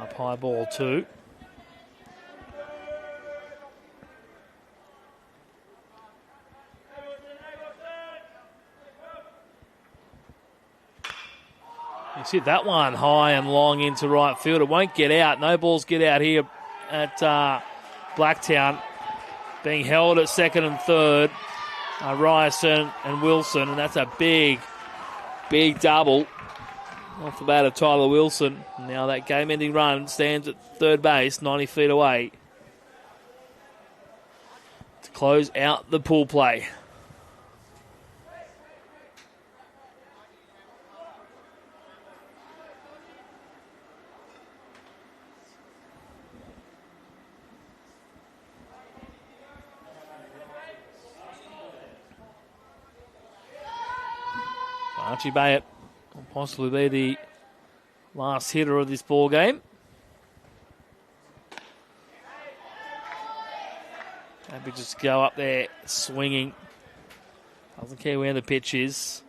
Up high ball 2. He's hit that one high and long into right field. It won't get out. No balls get out here at Blacktown. Being held at second and third. Ryerson and Wilson, and that's a big double off the bat of Tyler Wilson. Now that game-ending run stands at third base, 90 feet away, to close out the pool play. Archie Bayett will possibly be the last hitter of this ball game. Happy just to go up there swinging. Doesn't care where the pitch is.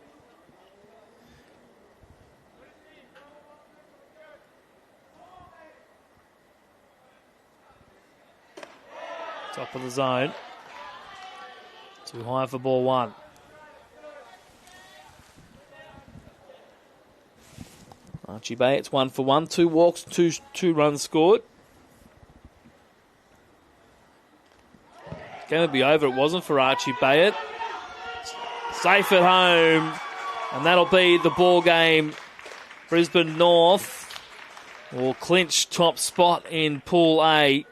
Top of the zone. Too high for ball one. Archie Bayett, 1 for 1. 2 walks, two runs scored. Going to be over. It wasn't for Archie Bayett. Safe at home. And that'll be the ball game. Brisbane North will clinch top spot in Pool A.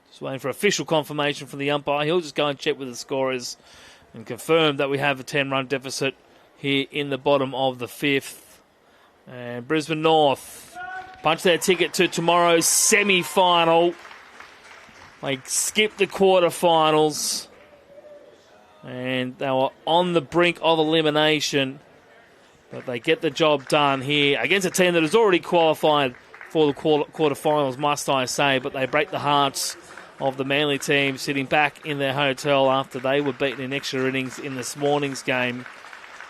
Just waiting for official confirmation from the umpire. He'll just go and check with the scorers and confirm that we have a 10-run deficit here in the bottom of the 5th. And Brisbane North punch their ticket to tomorrow's semi-final. They skipped the quarterfinals. And they were on the brink of elimination. But they get the job done here against a team that has already qualified for the quarterfinals, must I say. But they break the hearts of the Manly team sitting back in their hotel after they were beaten in extra innings in this morning's game.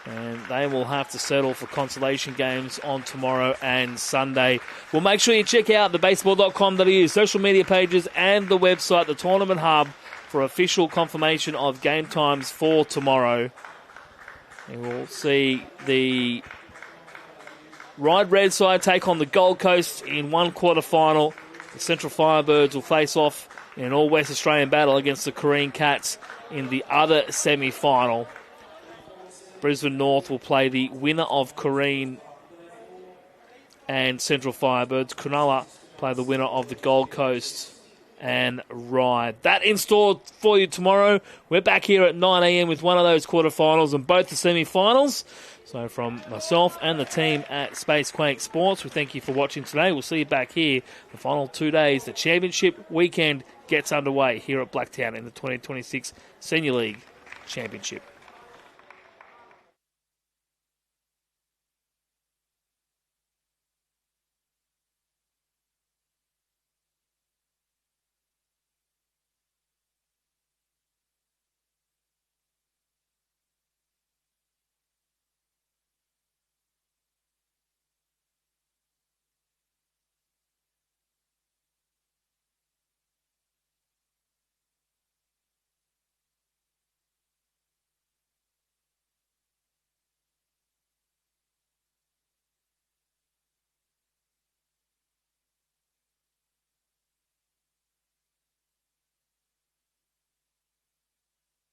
And they will have to settle for consolation games on tomorrow and Sunday. Well, make sure you check out the baseball.com.au social media pages and the website, the Tournament Hub, for official confirmation of game times for tomorrow. And we'll see the Ride Red side take on the Gold Coast in one quarterfinal. The Central Firebirds will face off in an all-West Australian battle against the Korean Cats in the other semi-final. Brisbane North will play the winner of Korean and Central Firebirds. Cronulla play the winner of the Gold Coast and Ride. That in store for you tomorrow. We're back here at 9 a.m. with one of those quarterfinals and both the semi-finals. So from myself and the team at Space Quake Sports, we thank you for watching today. We'll see you back here the final 2 days. The championship weekend gets underway here at Blacktown in the 2026 Senior League Championship.